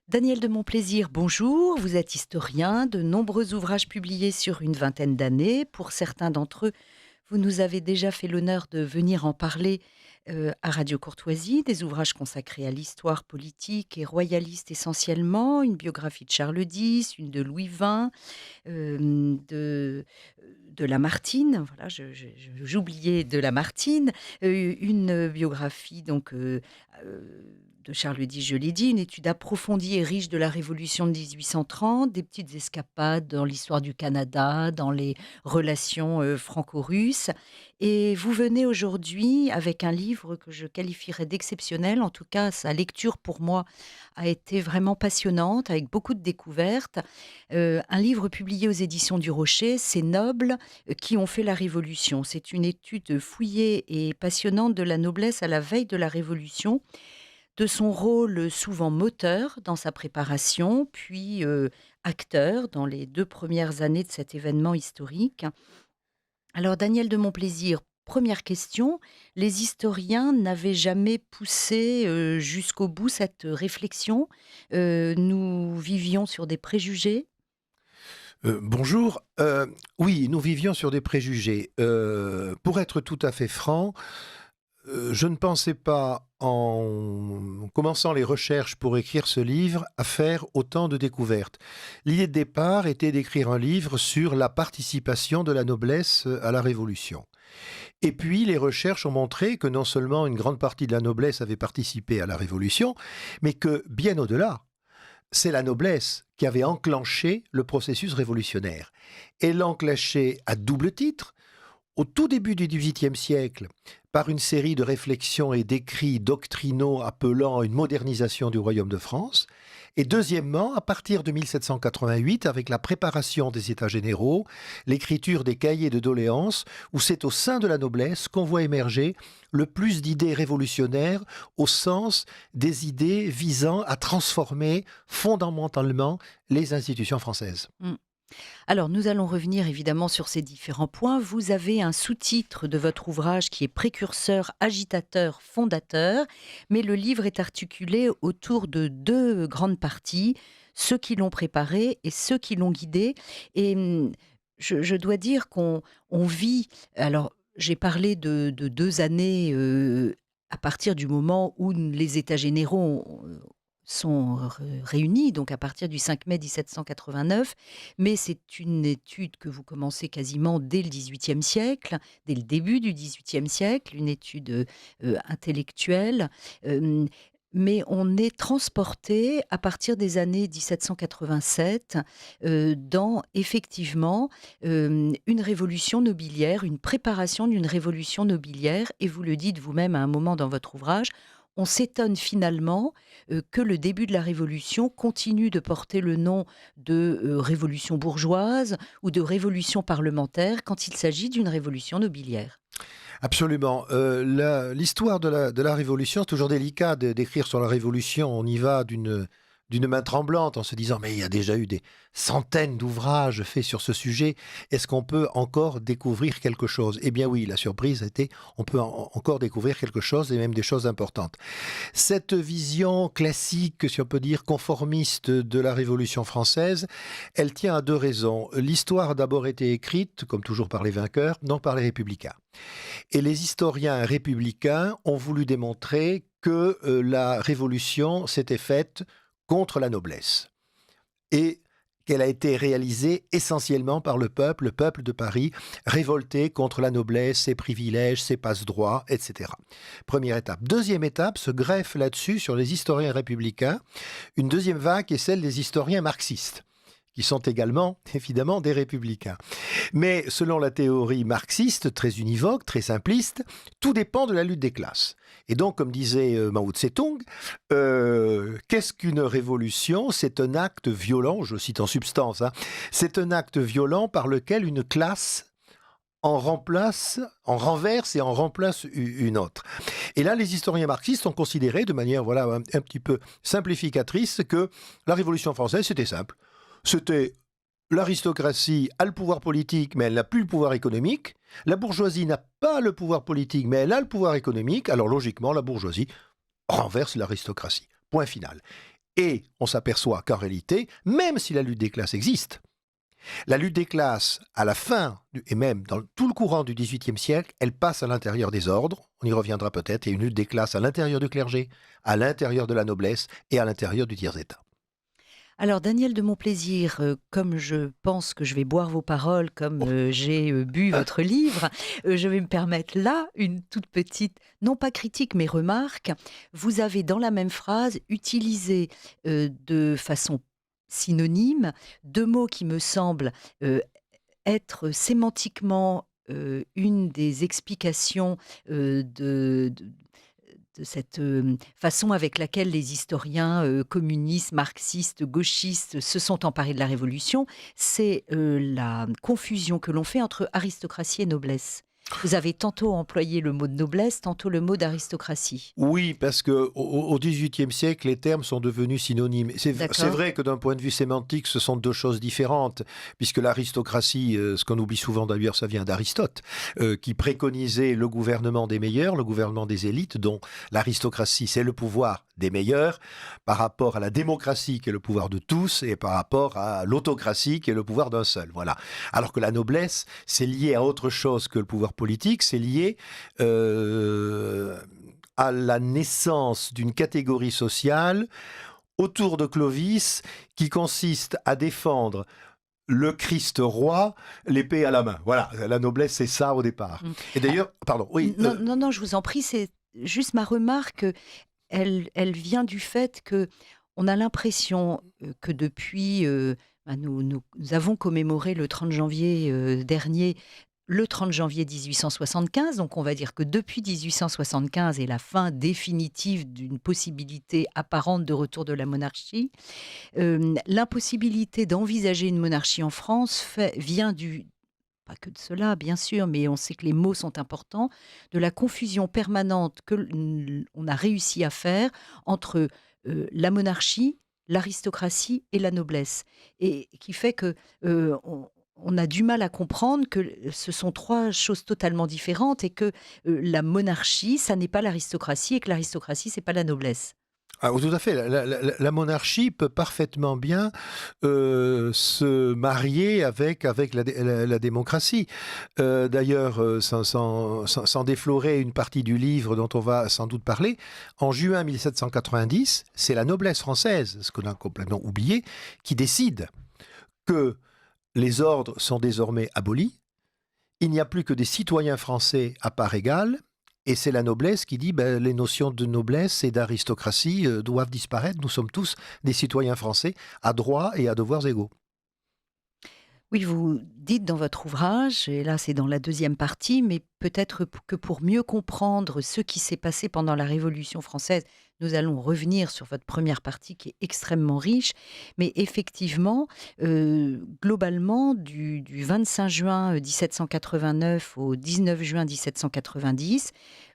Daniel de Montplaisir, bonjour. Vous êtes historien, de nombreux ouvrages publiés sur une vingtaine d'années. Pour certains d'entre eux, vous nous avez déjà fait l'honneur de venir en parler à Radio Courtoisie, des ouvrages consacrés à l'histoire politique et royaliste essentiellement, une biographie de Charles X, une de Louis XX, de Lamartine, voilà, j'oubliais de Lamartine, une biographie donc de Charles X, je l'ai dit, une étude approfondie et riche de la Révolution de 1830, des petites escapades dans l'histoire du Canada, dans les relations franco-russes. Et vous venez aujourd'hui avec un livre que je qualifierais d'exceptionnel. En tout cas, sa lecture pour moi a été vraiment passionnante, avec beaucoup de découvertes. Un livre publié aux éditions du Rocher, Ces nobles qui ont fait la Révolution. C'est une étude fouillée et passionnante de la noblesse à la veille de la Révolution, de son rôle souvent moteur dans sa préparation, puis acteur dans les 2 premières années de cet événement historique. Alors Daniel de Montplaisir, première question, les historiens n'avaient jamais poussé, jusqu'au bout cette réflexion? Nous vivions sur des préjugés? Bonjour. Oui, nous vivions sur des préjugés. Pour être tout à fait franc, je ne pensais pas, en commençant les recherches pour écrire ce livre, à faire autant de découvertes. L'idée de départ était d'écrire un livre sur la participation de la noblesse à la Révolution. Et puis, les recherches ont montré que non seulement une grande partie de la noblesse avait participé à la Révolution, mais que, bien au-delà, c'est la noblesse qui avait enclenché le processus révolutionnaire. Elle l'a enclenché à double titre. Au tout début du XVIIIe siècle, par une série de réflexions et d'écrits doctrinaux appelant à une modernisation du royaume de France, et deuxièmement, à partir de 1788, avec la préparation des États généraux, l'écriture des cahiers de doléances, où c'est au sein de la noblesse qu'on voit émerger le plus d'idées révolutionnaires au sens des idées visant à transformer fondamentalement les institutions françaises. Mmh. Alors, nous allons revenir évidemment sur ces différents points. Vous avez un sous-titre de votre ouvrage qui est Précurseur, agitateur, fondateur, mais le livre est articulé autour de 2 grandes parties, ceux qui l'ont préparé et ceux qui l'ont guidé. Et je dois dire qu'on vit. Alors, j'ai parlé de 2 années à partir du moment où les États généraux sont réunis, donc à partir du 5 mai 1789, mais c'est une étude que vous commencez quasiment dès le XVIIIe siècle, dès le début du XVIIIe siècle, une étude intellectuelle, euh, mais on est transporté à partir des années 1787 dans effectivement une révolution nobiliaire, une préparation d'une révolution nobiliaire, et vous le dites vous-même à un moment dans votre ouvrage, on s'étonne finalement que le début de la Révolution continue de porter le nom de révolution bourgeoise ou de révolution parlementaire quand il s'agit d'une révolution nobiliaire. Absolument. L'histoire de la Révolution, c'est toujours délicat d'écrire sur la Révolution. On y va d'une main tremblante en se disant mais il y a déjà eu des centaines d'ouvrages faits sur ce sujet. Est-ce qu'on peut encore découvrir quelque chose? Eh bien oui, la surprise a été on peut encore découvrir quelque chose et même des choses importantes. Cette vision classique, si on peut dire conformiste de la Révolution française, elle tient à 2 raisons. L'histoire a d'abord été écrite, comme toujours par les vainqueurs, non par les républicains. Et les historiens républicains ont voulu démontrer que la Révolution s'était faite contre la noblesse et qu'elle a été réalisée essentiellement par le peuple de Paris, révolté contre la noblesse, ses privilèges, ses passe-droits, etc. Première étape. Deuxième étape, se greffe là-dessus, sur les historiens républicains, une deuxième vague qui est celle des historiens marxistes, qui sont également, évidemment, des républicains. Mais selon la théorie marxiste, très univoque, très simpliste, tout dépend de la lutte des classes. Et donc, comme disait Mao Tse-tung, qu'est-ce qu'une révolution? C'est un acte violent, je cite en substance, hein, c'est un acte violent par lequel une classe en renverse et en remplace une autre. Et là, les historiens marxistes ont considéré de manière voilà, un petit peu simplificatrice que la Révolution française, c'était simple. C'était l'aristocratie a le pouvoir politique, mais elle n'a plus le pouvoir économique. La bourgeoisie n'a pas le pouvoir politique, mais elle a le pouvoir économique. Alors logiquement, la bourgeoisie renverse l'aristocratie. Point final. Et on s'aperçoit qu'en réalité, même si la lutte des classes existe, la lutte des classes, à la fin, et même dans tout le courant du XVIIIe siècle, elle passe à l'intérieur des ordres, on y reviendra peut-être, il y a une lutte des classes à l'intérieur du clergé, à l'intérieur de la noblesse et à l'intérieur du tiers-état. Alors, Daniel de Montplaisir, comme je pense que je vais boire vos paroles, comme j'ai bu votre livre, je vais me permettre là une toute petite, non pas critique, mais remarque. Vous avez dans la même phrase utilisé de façon synonyme deux mots qui me semblent être sémantiquement une des explications de cette façon avec laquelle les historiens communistes, marxistes, gauchistes se sont emparés de la Révolution, c'est la confusion que l'on fait entre aristocratie et noblesse. Vous avez tantôt employé le mot de noblesse, tantôt le mot d'aristocratie. Oui, parce qu'au XVIIIe siècle, les termes sont devenus synonymes. C'est D'accord. vrai que d'un point de vue sémantique, ce sont deux choses différentes, puisque l'aristocratie, ce qu'on oublie souvent d'ailleurs, ça vient d'Aristote, qui préconisait le gouvernement des meilleurs, le gouvernement des élites, dont l'aristocratie, c'est le pouvoir des meilleurs, par rapport à la démocratie, qui est le pouvoir de tous, et par rapport à l'autocratie, qui est le pouvoir d'un seul. Voilà. Alors que la noblesse, c'est lié à autre chose que le pouvoir politique, c'est lié à la naissance d'une catégorie sociale autour de Clovis qui consiste à défendre le Christ roi, l'épée à la main. Voilà, la noblesse, c'est ça au départ. Et d'ailleurs, pardon, oui. Non, je vous en prie, c'est juste ma remarque. Elle vient du fait que on a l'impression que depuis, nous avons commémoré le 30 janvier dernier, le 30 janvier 1875. Donc on va dire que depuis 1875 et la fin définitive d'une possibilité apparente de retour de la monarchie, l'impossibilité d'envisager une monarchie en France vient pas que de cela, bien sûr, mais on sait que les mots sont importants, de la confusion permanente que on a réussi à faire entre la monarchie, l'aristocratie et la noblesse. Et qui fait que on a du mal à comprendre que ce sont trois choses totalement différentes et que la monarchie, ça n'est pas l'aristocratie et que l'aristocratie, c'est pas la noblesse. Ah, tout à fait. La monarchie peut parfaitement bien se marier avec la démocratie. D'ailleurs, sans déflorer une partie du livre dont on va sans doute parler, en juin 1790, c'est la noblesse française, ce qu'on a complètement oublié, qui décide que les ordres sont désormais abolis. Il n'y a plus que des citoyens français à part égale. Et c'est la noblesse qui dit les notions de noblesse et d'aristocratie doivent disparaître. Nous sommes tous des citoyens français à droits et à devoirs égaux. Oui, vous dites dans votre ouvrage, et là c'est dans la deuxième partie, mais peut-être que pour mieux comprendre ce qui s'est passé pendant la Révolution française, nous allons revenir sur votre première partie qui est extrêmement riche. Mais effectivement, globalement, du 25 juin 1789 au 19 juin 1790,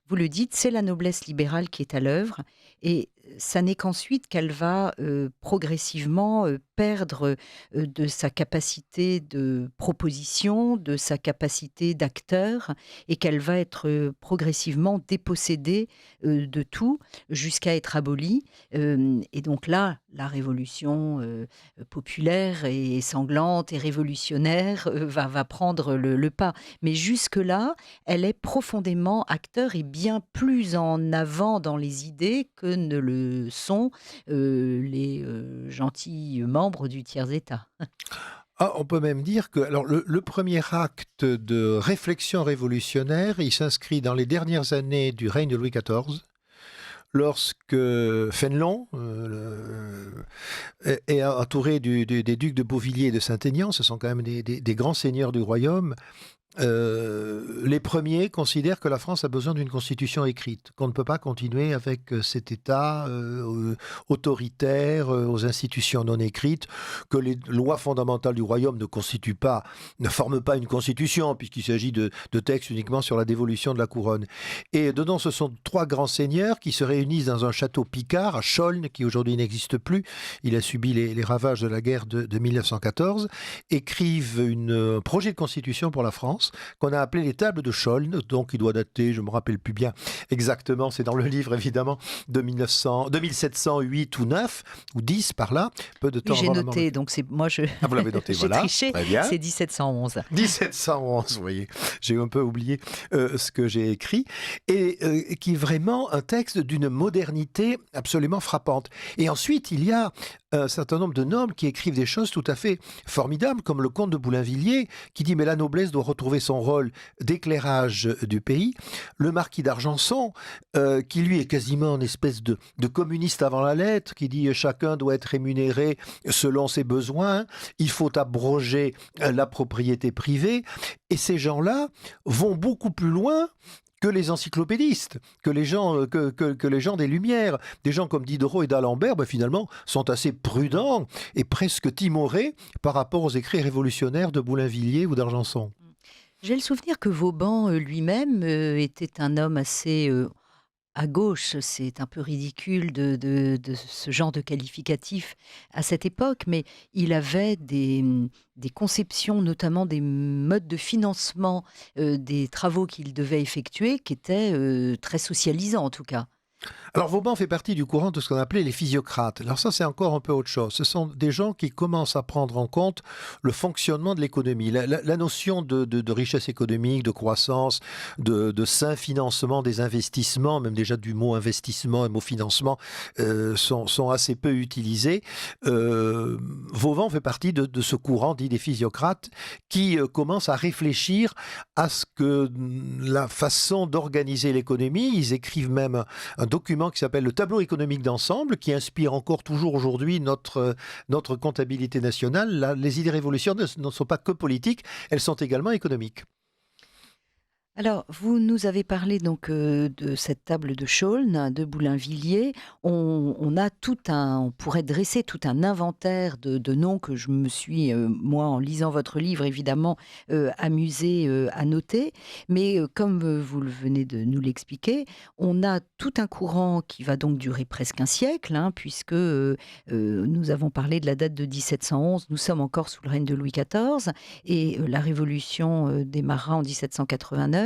vous le dites, c'est la noblesse libérale qui est à l'œuvre. Et ça n'est qu'ensuite qu'elle va progressivement perdre de sa capacité de proposition, de sa capacité d'acteur, et qu'elle va être progressivement dépossédée de tout jusqu'à être abolie. Et donc là, la révolution populaire et sanglante et révolutionnaire va prendre le pas. Mais jusque-là, elle est profondément acteur et bien plus en avant dans les idées que ne le sont les gentils membres du tiers-État. Ah, on peut même dire que alors, le premier acte de réflexion révolutionnaire, il s'inscrit dans les dernières années du règne de Louis XIV, lorsque Fénelon est entouré des ducs de Beauvilliers et de Saint-Aignan, ce sont quand même des grands seigneurs du royaume. Les premiers considèrent que la France a besoin d'une constitution écrite, qu'on ne peut pas continuer avec cet État autoritaire, aux institutions non écrites, que les lois fondamentales du royaume ne forment pas une constitution, puisqu'il s'agit de textes uniquement sur la dévolution de la couronne. Et dedans, ce sont trois grands seigneurs qui se réunissent dans un château picard à Chaulnes, qui aujourd'hui n'existe plus. Il a subi les ravages de la guerre de 1914, écrivent un projet de constitution pour la France, France, qu'on a appelées les tables de Chaulnes. Donc, il doit dater, je ne me rappelle plus bien exactement, c'est dans le livre évidemment, de 1708 ou 9 ou 10 par là, peu de temps Oui, j'ai avant la mort de noté, donc Ah, vous l'avez noté, j'ai voilà. triché, Très bien. c'est 1711. 1711, vous voyez, j'ai un peu oublié ce que j'ai écrit, et qui est vraiment un texte d'une modernité absolument frappante. Et ensuite, il y a un certain nombre de nobles qui écrivent des choses tout à fait formidables, comme le comte de Boulainvilliers, qui dit « Mais la noblesse doit retrouver son rôle d'éclairage du pays ». Le marquis d'Argenson, qui lui est quasiment une espèce de communiste avant la lettre, qui dit « Chacun doit être rémunéré selon ses besoins, il faut abroger la propriété privée ». Et ces gens-là vont beaucoup plus loin que les encyclopédistes, que les gens, que les gens des Lumières. Des gens comme Diderot et d'Alembert, finalement, sont assez prudents et presque timorés par rapport aux écrits révolutionnaires de Boulainvilliers ou d'Argenson. J'ai le souvenir que Vauban lui-même était un homme assez à gauche. C'est un peu ridicule de ce genre de qualificatif à cette époque, mais il avait des conceptions, notamment des modes de financement des travaux qu'il devait effectuer, qui étaient très socialisants en tout cas. Alors Vauban fait partie du courant de ce qu'on appelait les physiocrates. Alors ça, c'est encore un peu autre chose. Ce sont des gens qui commencent à prendre en compte le fonctionnement de l'économie. La notion de richesse économique, de croissance, de sain financement des investissements, même déjà du mot investissement et mot financement, sont assez peu utilisés. Vauban fait partie de ce courant dit des physiocrates qui commence à réfléchir à ce que la façon d'organiser l'économie. Ils écrivent même un document qui s'appelle le tableau économique d'ensemble, qui inspire encore toujours aujourd'hui notre comptabilité nationale. Les idées révolutionnaires ne sont pas que politiques, elles sont également économiques. Alors, vous nous avez parlé donc de cette table de Chaulnes, de Boulainvilliers. On a on pourrait dresser tout un inventaire de noms que je me suis, moi, en lisant votre livre, évidemment, amusée à noter. Mais comme vous le venez de nous l'expliquer, on a tout un courant qui va donc durer presque un siècle, hein, puisque nous avons parlé de la date de 1711. Nous sommes encore sous le règne de Louis XIV et la Révolution démarra en 1789.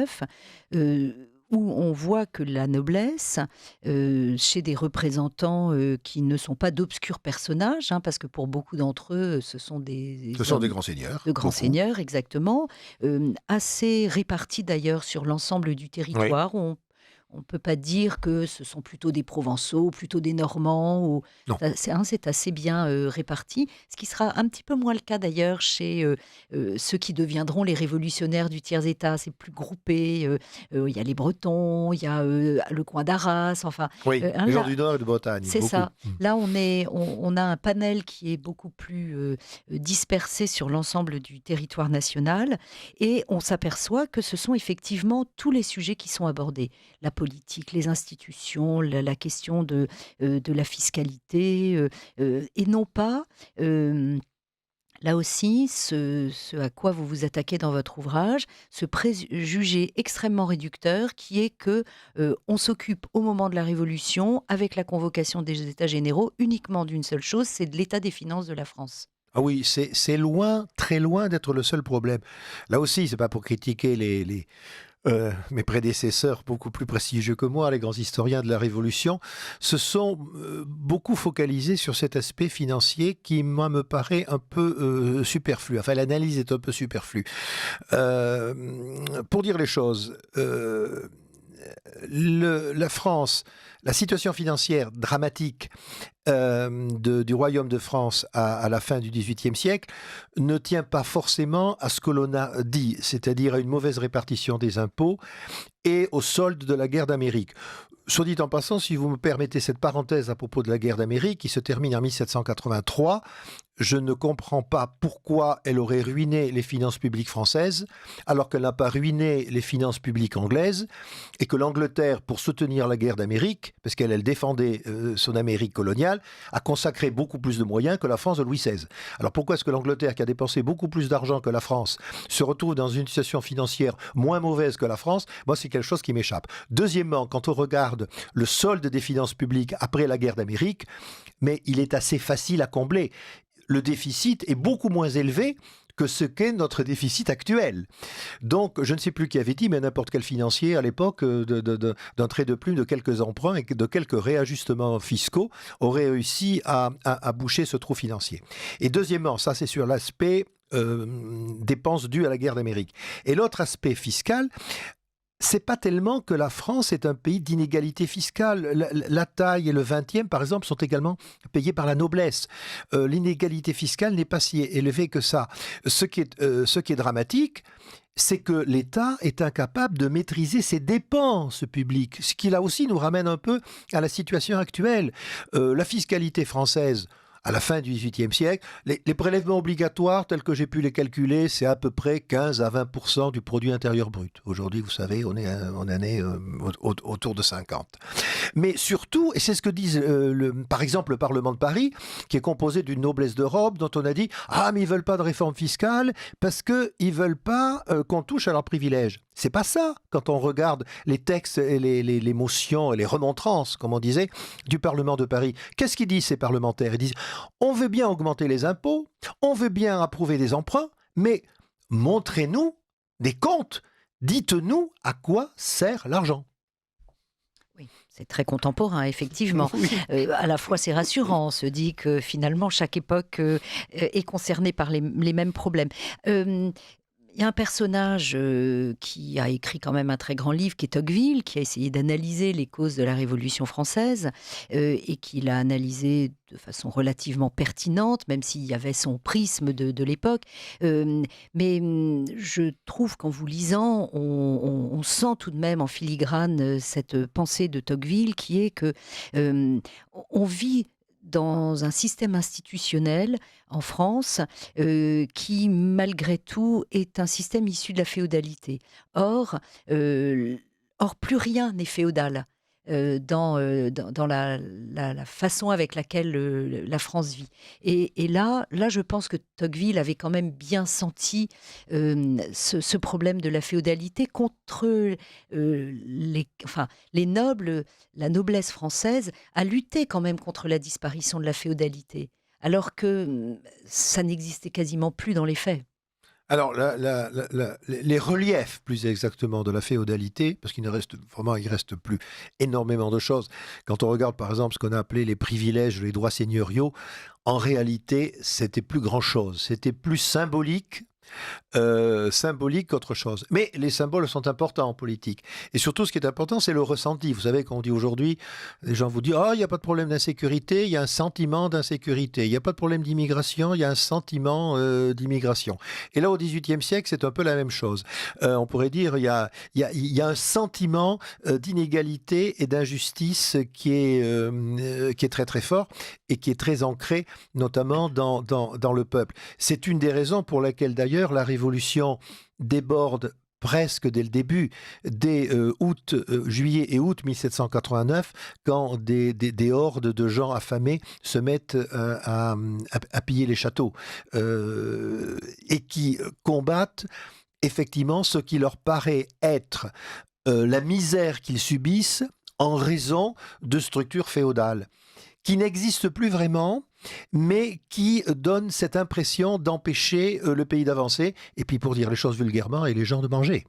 Où on voit que la noblesse, chez des représentants qui ne sont pas d'obscurs personnages, hein, parce que pour beaucoup d'entre eux, ce sont des grands seigneurs. de grands seigneurs, exactement, assez répartis d'ailleurs sur l'ensemble du Oui. territoire. On ne peut pas dire que ce sont plutôt des Provençaux, plutôt des Normands. Non. C'est assez bien réparti. Ce qui sera un petit peu moins le cas d'ailleurs chez ceux qui deviendront les révolutionnaires du tiers-État. C'est plus groupé. Il y a les Bretons, il y a le coin d'Arras. Enfin, Oui, hein, les gens là, du Nord et de Bretagne. c'est beaucoup. ça. Là, on a un panel qui est beaucoup plus dispersé sur l'ensemble du territoire national et on s'aperçoit que ce sont effectivement tous les sujets qui sont abordés. La politique, les institutions, la question de la fiscalité et non pas... là aussi, ce à quoi vous vous attaquez dans votre ouvrage, ce préjugé extrêmement réducteur qui est que on s'occupe au moment de la Révolution, avec la convocation des États généraux, uniquement d'une seule chose, c'est de l'état des finances de la France. Ah oui, c'est loin, très loin d'être le seul problème. Là aussi, c'est pas pour critiquer mes prédécesseurs beaucoup plus prestigieux que moi, les grands historiens de la Révolution, se sont beaucoup focalisés sur cet aspect financier qui, moi, me paraît un peu superflu. Enfin, l'analyse est un peu superflue. Pour dire les choses, la France, la situation financière dramatique du royaume de France à la fin du XVIIIe siècle ne tient pas forcément à ce que l'on a dit, c'est-à-dire à une mauvaise répartition des impôts et au solde de la guerre d'Amérique. Soit dit en passant, si vous me permettez cette parenthèse à propos de la guerre d'Amérique, qui se termine en 1783, je ne comprends pas pourquoi elle aurait ruiné les finances publiques françaises, alors qu'elle n'a pas ruiné les finances publiques anglaises, et que l'Angleterre, pour soutenir la guerre d'Amérique, parce qu'elle défendait son Amérique coloniale, a consacré beaucoup plus de moyens que la France de Louis XVI. Alors pourquoi est-ce que l'Angleterre, qui a dépensé beaucoup plus d'argent que la France, se retrouve dans une situation financière moins mauvaise que la France? Moi, c'est quelque chose qui m'échappe. Deuxièmement, quand on regarde le solde des finances publiques après la guerre d'Amérique, mais il est assez facile à combler. Le déficit est beaucoup moins élevé que ce qu'est notre déficit actuel. Donc, je ne sais plus qui avait dit, mais n'importe quel financier à l'époque, d'un trait de plume, de quelques emprunts et de quelques réajustements fiscaux, aurait réussi à boucher ce trou financier. Et deuxièmement, ça c'est sur l'aspect dépenses dues à la guerre d'Amérique. Et l'autre aspect fiscal, c'est pas tellement que la France est un pays d'inégalité fiscale. La taille et le 20e, par exemple, sont également payés par la noblesse. L'inégalité fiscale n'est pas si élevée que ça. Ce qui est dramatique, c'est que l'État est incapable de maîtriser ses dépenses publiques, ce qui là aussi nous ramène un peu à la situation actuelle. La fiscalité française, à la fin du XVIIIe siècle, les prélèvements obligatoires, tels que j'ai pu les calculer, c'est à peu près 15 à 20% du produit intérieur brut. Aujourd'hui, vous savez, on est en année autour de 50. Mais surtout, et c'est ce que disent par exemple le Parlement de Paris, qui est composé d'une noblesse de robe, dont on a dit « Ah, mais ils ne veulent pas de réforme fiscale parce qu'ils ne veulent pas qu'on touche à leurs privilèges ». C'est pas ça, quand on regarde les textes et les motions et les remontrances, comme on disait, du Parlement de Paris. Qu'est-ce qu'ils disent, ces parlementaires? Ils disent « On veut bien augmenter les impôts, on veut bien approuver des emprunts, mais montrez-nous des comptes. Dites-nous à quoi sert l'argent. » Oui, c'est très contemporain, effectivement. Oui. À la fois, c'est rassurant. On se dit que finalement, chaque époque est concernée par les mêmes problèmes. Il y a un personnage qui a écrit quand même un très grand livre, qui est Tocqueville, qui a essayé d'analyser les causes de la Révolution française et qui l'a analysé de façon relativement pertinente, même s'il y avait son prisme de l'époque. Mais je trouve qu'en vous lisant, on sent tout de même en filigrane cette pensée de Tocqueville qui est que on vit dans un système institutionnel en France qui, malgré tout, est un système issu de la féodalité. Or plus rien n'est féodal dans la façon avec laquelle la France vit. Et là, je pense que Tocqueville avait quand même bien senti ce problème de la féodalité contre les nobles. La noblesse française a lutté quand même contre la disparition de la féodalité, alors que ça n'existait quasiment plus dans les faits. Alors, les reliefs, plus exactement, de la féodalité, parce qu'il ne reste vraiment, il reste plus énormément de choses. Quand on regarde, par exemple, ce qu'on a appelé les privilèges, les droits seigneuriaux, en réalité, c'était plus grand-chose. C'était plus symbolique qu'autre chose. Mais les symboles sont importants en politique. Et surtout, ce qui est important, c'est le ressenti. Vous savez, quand on dit aujourd'hui, les gens vous disent « Ah, il n'y a pas de problème d'insécurité, il y a un sentiment d'insécurité. Il n'y a pas de problème d'immigration, il y a un sentiment d'immigration. » Et là, au XVIIIe siècle, c'est un peu la même chose. On pourrait dire il y a un sentiment d'inégalité et d'injustice qui est très très fort et qui est très ancré, notamment dans le peuple. C'est une des raisons pour laquelle, d'ailleurs, la Révolution déborde presque dès le début, dès juillet et août 1789, quand des hordes de gens affamés se mettent à piller les châteaux et qui combattent effectivement ce qui leur paraît être la misère qu'ils subissent en raison de structures féodales qui n'existent plus vraiment, mais qui donne cette impression d'empêcher le pays d'avancer, et puis pour dire les choses vulgairement, et les gens de manger.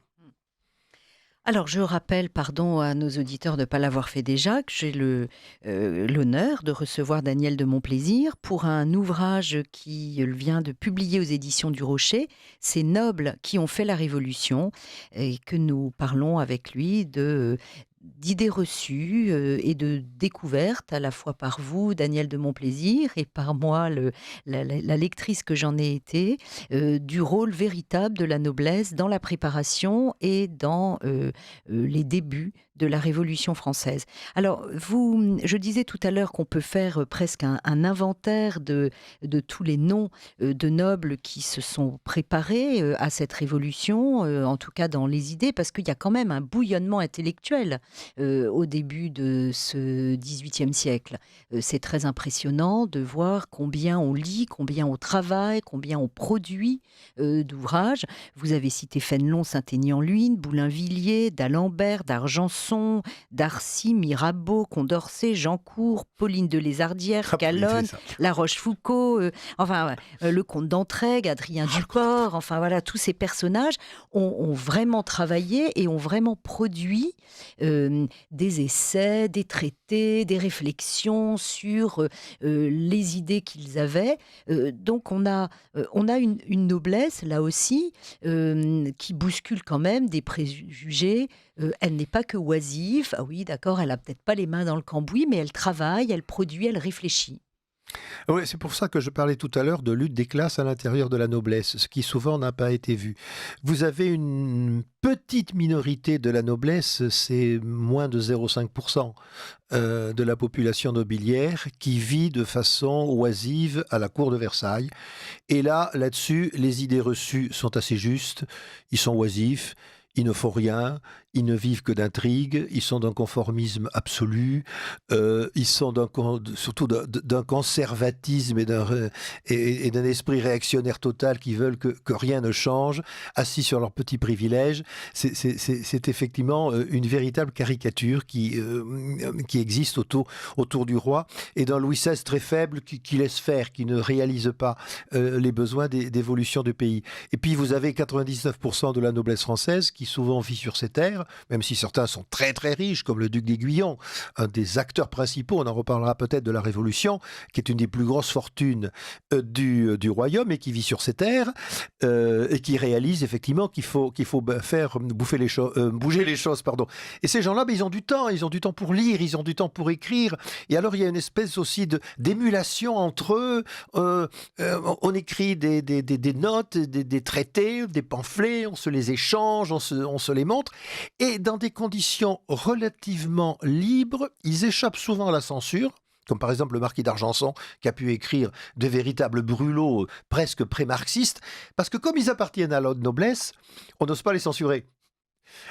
Alors, je rappelle, pardon à nos auditeurs de ne pas l'avoir fait déjà, que j'ai l'honneur de recevoir Daniel de Montplaisir pour un ouvrage qui vient de publier aux éditions du Rocher, Ces nobles qui ont fait la Révolution, et que nous parlons avec lui d'idées reçues et de découvertes, à la fois par vous, Daniel de Montplaisir, et par moi, la lectrice que j'en ai été, du rôle véritable de la noblesse dans la préparation et dans les débuts de la Révolution française. Alors, je disais tout à l'heure qu'on peut faire presque un inventaire de tous les noms de nobles qui se sont préparés à cette révolution, en tout cas dans les idées, parce qu'il y a quand même un bouillonnement intellectuel au début de ce XVIIIe siècle. C'est très impressionnant de voir combien on lit, combien on travaille, combien on produit d'ouvrages. Vous avez cité Fénelon, Saint-Aignan-Luynes, Boulainvilliers, d'Alembert, d'Argenson, Darcy, Mirabeau, Condorcet, Jeancourt, Pauline de Lézardière, Ah, Pauline, c'est Calonne, ça. La Rochefoucauld, le comte d'Entraigues, Adrien Duport, enfin voilà, tous ces personnages ont vraiment travaillé et ont vraiment produit des essais, des traités, des réflexions sur les idées qu'ils avaient. Donc on a une noblesse, là aussi, qui bouscule quand même des préjugés. Elle n'est pas que oisive. Ah oui, d'accord, elle a peut-être pas les mains dans le cambouis, mais elle travaille, elle produit, elle réfléchit. Oui, c'est pour ça que je parlais tout à l'heure de lutte des classes à l'intérieur de la noblesse, ce qui souvent n'a pas été vu. Vous avez une petite minorité de la noblesse, c'est moins de 0,5% de la population nobiliaire qui vit de façon oisive à la cour de Versailles. Et là-dessus, les idées reçues sont assez justes, ils sont oisifs. Ils ne font rien, ils ne vivent que d'intrigues, ils sont d'un conformisme absolu, ils sont surtout d'un conservatisme et d'un esprit réactionnaire total qui veulent que rien ne change, assis sur leurs petits privilèges. C'est effectivement une véritable caricature qui existe autour du roi et d'un Louis XVI très faible qui laisse faire, qui ne réalise pas les besoins d'évolution du pays. Et puis vous avez 99% de la noblesse française qui souvent vit sur ces terres, même si certains sont très très riches, comme le duc d'Aiguillon, un des acteurs principaux, on en reparlera peut-être de la Révolution, qui est une des plus grosses fortunes du royaume et qui vit sur ces terres et qui réalise effectivement qu'il faut faire bouger les choses. Pardon. Et ces gens-là, ils ont du temps pour lire, ils ont du temps pour écrire. Et alors il y a une espèce aussi d'émulation entre eux. On écrit des notes, des traités, des pamphlets, on se les échange, on se les montre. Et dans des conditions relativement libres, ils échappent souvent à la censure, comme par exemple le marquis d'Argenson, qui a pu écrire de véritables brûlots presque pré-marxistes, parce que comme ils appartiennent à la noblesse, on n'ose pas les censurer.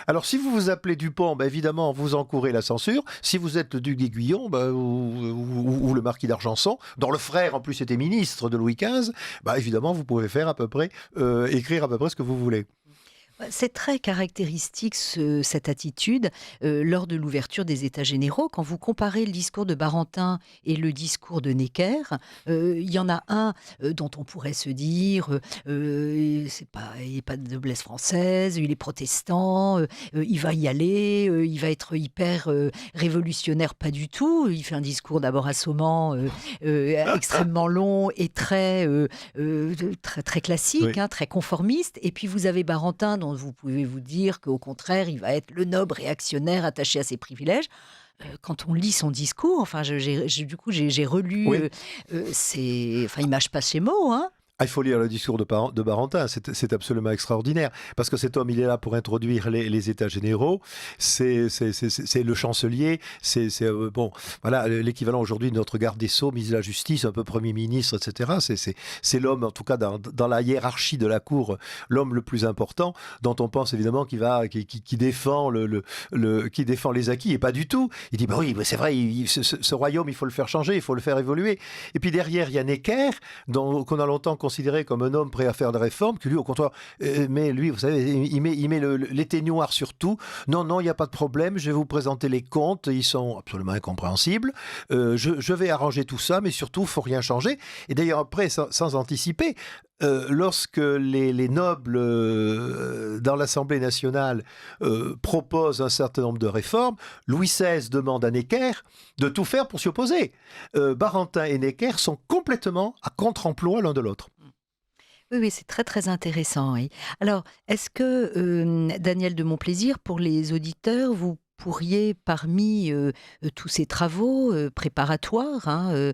Alors si vous vous appelez Dupont, évidemment, vous encourez la censure. Si vous êtes le duc d'Aiguillon ou le marquis d'Argenson, dont le frère en plus était ministre de Louis XV, évidemment, vous pouvez faire à peu près, écrire à peu près ce que vous voulez. C'est très caractéristique cette attitude lors de l'ouverture des États généraux. Quand vous comparez le discours de Barentin et le discours de Necker, il y en a un dont on pourrait se dire il n'est pas de noblesse française, il est protestant, il va y aller, il va être hyper révolutionnaire, pas du tout. Il fait un discours d'abord assommant, extrêmement long et très classique, Oui. très conformiste. Et puis vous avez Barentin dont vous pouvez vous dire qu'au contraire, il va être le noble réactionnaire attaché à ses privilèges. Quand on lit son discours, enfin, j'ai relu, Oui. il mâche pas ses mots, hein. Il faut lire le discours de Barentin, c'est absolument extraordinaire, parce que cet homme, il est là pour introduire les États généraux, c'est le chancelier, voilà, l'équivalent aujourd'hui de notre garde des Sceaux, ministre de la Justice, un peu Premier ministre, etc. C'est l'homme, en tout cas dans la hiérarchie de la cour, l'homme le plus important, dont on pense évidemment qui défend qui défend les acquis, et pas du tout. Il dit, oui, c'est vrai, ce royaume, il faut le faire changer, il faut le faire évoluer. Et puis derrière, il y a Necker, qu'on a longtemps considéré comme un homme prêt à faire des réformes, qui lui, au contraire, mais lui, vous savez, il met l'éteignoir sur tout. Non, il n'y a pas de problème, je vais vous présenter les comptes, ils sont absolument incompréhensibles. Je vais arranger tout ça, mais surtout, il ne faut rien changer. Et d'ailleurs, après, sans anticiper, lorsque les nobles dans l'Assemblée nationale proposent un certain nombre de réformes, Louis XVI demande à Necker de tout faire pour s'y opposer. Barentin et Necker sont complètement à contre-emploi l'un de l'autre. Oui, c'est très, très intéressant, oui. Alors, est-ce que, Daniel de Montplaisir, pour les auditeurs, vous pourriez, parmi tous ces travaux préparatoires, hein,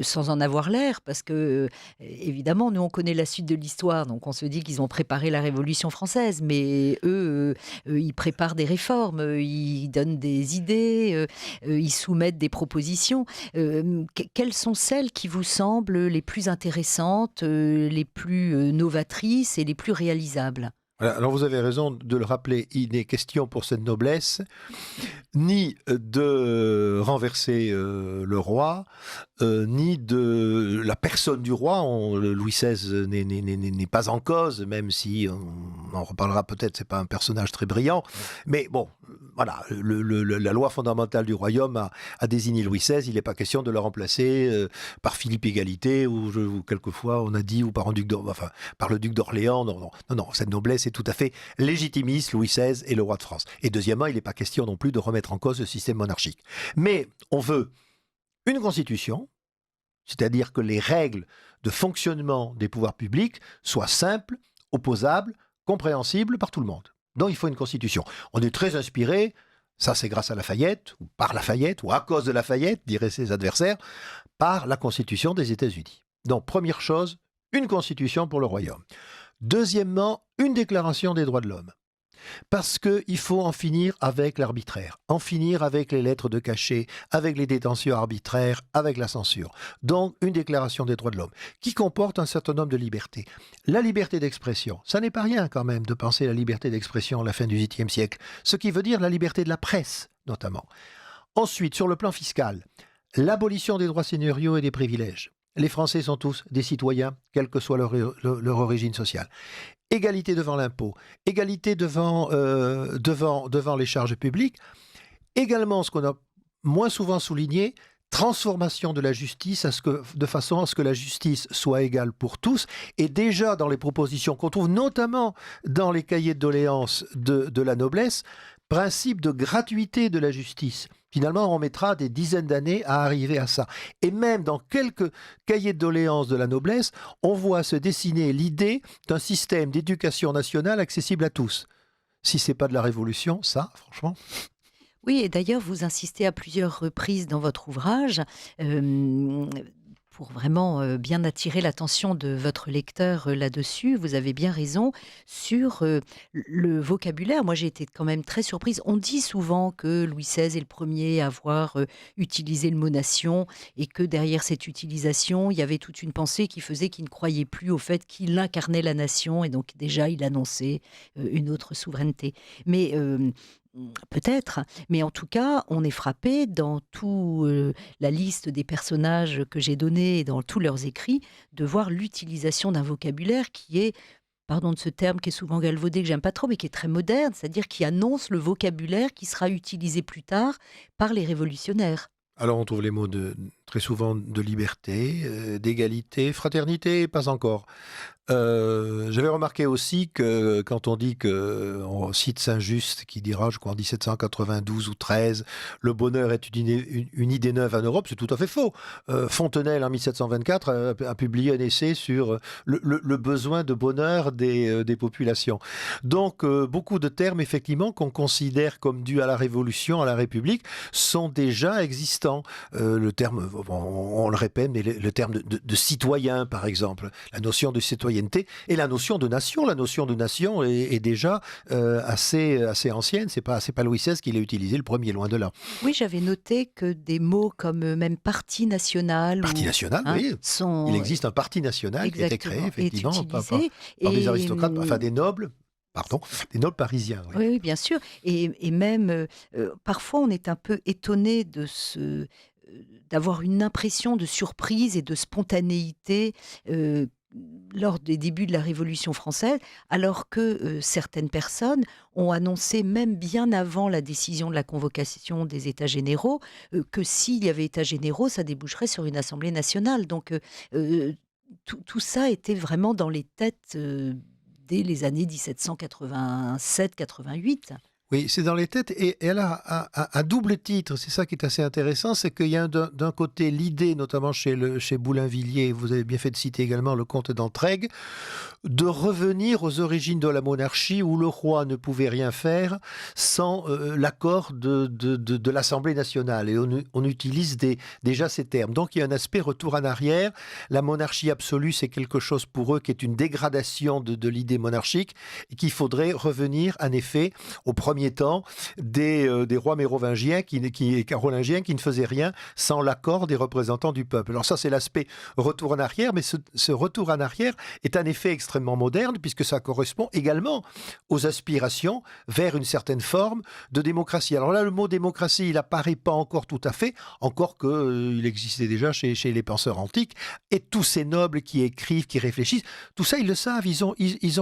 sans en avoir l'air, parce que, évidemment, nous, on connaît la suite de l'histoire, donc on se dit qu'ils ont préparé la Révolution française, mais eux, ils préparent des réformes, ils donnent des idées, ils soumettent des propositions. Quelles sont celles qui vous semblent les plus intéressantes, les plus novatrices et les plus réalisables ? Voilà, alors vous avez raison de le rappeler, il n'est question pour cette noblesse ni de renverser le roi, ni de la personne du roi. Louis XVI n'est pas en cause, même si on en reparlera peut-être, c'est pas un personnage très brillant. Mais bon, voilà, la loi fondamentale du royaume a désigné Louis XVI. Il n'est pas question de le remplacer par Philippe Égalité, ou quelquefois on a dit, ou par le duc d'Orléans. Non, cette noblesse est tout à fait légitimiste, Louis XVI et le roi de France. Et deuxièmement, il n'est pas question non plus de remettre en cause le système monarchique. Mais on veut une constitution, c'est-à-dire que les règles de fonctionnement des pouvoirs publics soient simples, opposables, compréhensibles par tout le monde. Donc il faut une constitution. On est très inspiré, ça c'est grâce à Lafayette, ou par Lafayette, ou à cause de Lafayette, diraient ses adversaires, par la Constitution des États-Unis. Donc première chose, une constitution pour le royaume. Deuxièmement, une déclaration des droits de l'homme. Parce qu'il faut en finir avec l'arbitraire, en finir avec les lettres de cachet, avec les détentions arbitraires, avec la censure. Donc, une déclaration des droits de l'homme qui comporte un certain nombre de libertés. La liberté d'expression, ça n'est pas rien quand même de penser la liberté d'expression à la fin du XVIIIe siècle, ce qui veut dire la liberté de la presse, notamment. Ensuite, sur le plan fiscal, l'abolition des droits seigneuriaux et des privilèges. Les Français sont tous des citoyens, quelle que soit leur origine sociale. Égalité devant l'impôt, égalité devant les charges publiques. Également, ce qu'on a moins souvent souligné, transformation de la justice de façon à ce que la justice soit égale pour tous. Et déjà dans les propositions qu'on trouve notamment dans les cahiers de doléances de la noblesse, principe de gratuité de la justice. Finalement, on mettra des dizaines d'années à arriver à ça. Et même dans quelques cahiers de doléances de la noblesse, on voit se dessiner l'idée d'un système d'éducation nationale accessible à tous. Si ce n'est pas de la révolution, ça, franchement... Oui, et d'ailleurs, vous insistez à plusieurs reprises dans votre ouvrage, pour vraiment bien attirer l'attention de votre lecteur là-dessus. Vous avez bien raison sur le vocabulaire. Moi, j'ai été quand même très surprise. On dit souvent que Louis XVI est le premier à avoir utilisé le mot nation et que derrière cette utilisation, il y avait toute une pensée qui faisait qu'il ne croyait plus au fait qu'il incarnait la nation et donc déjà il annonçait une autre souveraineté. Mais peut-être, mais en tout cas, on est frappé dans toute la liste des personnages que j'ai donnés et dans tous leurs écrits, de voir l'utilisation d'un vocabulaire qui est, pardon de ce terme qui est souvent galvaudé, que j'aime pas trop, mais qui est très moderne, c'est-à-dire qui annonce le vocabulaire qui sera utilisé plus tard par les révolutionnaires. Alors on trouve les mots très souvent de liberté, d'égalité, fraternité, pas encore. J'avais remarqué aussi que quand on dit on cite Saint-Just qui dira, je crois en 1792 ou 13, le bonheur est une idée neuve en Europe, c'est tout à fait faux. Fontenelle en 1724 a publié un essai sur le besoin de bonheur des populations. Donc beaucoup de termes effectivement qu'on considère comme dus à la Révolution, à la République, sont déjà existants. Le terme, on le répète, mais le terme de citoyen par exemple, la notion de citoyenneté et la notion de nation. La notion de nation est déjà assez ancienne. C'est pas Louis XVI qui l'a utilisé le premier, loin de là. Oui, j'avais noté que des mots comme même parti national... Parti national, oui. Il existe un parti national qui a été créé, effectivement, par des aristocrates, enfin des nobles. Pardon, des nobles parisiens. Oui, oui, bien sûr. Et même, parfois, on est un peu étonné d'avoir une impression de surprise et de spontanéité lors des débuts de la Révolution française, alors que certaines personnes ont annoncé, même bien avant la décision de la convocation des États généraux, que s'il y avait États généraux, ça déboucherait sur une Assemblée nationale. Donc, tout ça était vraiment dans les têtes dès les années 1787-88. Oui, c'est dans les têtes et elle a à double titre, c'est ça qui est assez intéressant, c'est qu'il y a d'un côté l'idée, notamment chez Boulainvilliers, vous avez bien fait de citer également le comte d'Entraigues, de revenir aux origines de la monarchie où le roi ne pouvait rien faire sans l'accord de l'Assemblée nationale. Et on utilise déjà ces termes. Donc il y a un aspect retour en arrière. La monarchie absolue, c'est quelque chose pour eux qui est une dégradation de l'idée monarchique et qu'il faudrait revenir en effet au premier temps des rois mérovingiens carolingiens qui ne faisaient rien sans l'accord des représentants du peuple. Alors ça, c'est l'aspect retour en arrière, mais ce retour en arrière est en effet extraordinaire extrêmement moderne, puisque ça correspond également aux aspirations vers une certaine forme de démocratie. Alors là, le mot démocratie, il apparaît pas encore tout à fait, encore qu'il existait déjà chez les penseurs antiques, et tous ces nobles qui écrivent, qui réfléchissent, tout ça, ils le savent, ils ont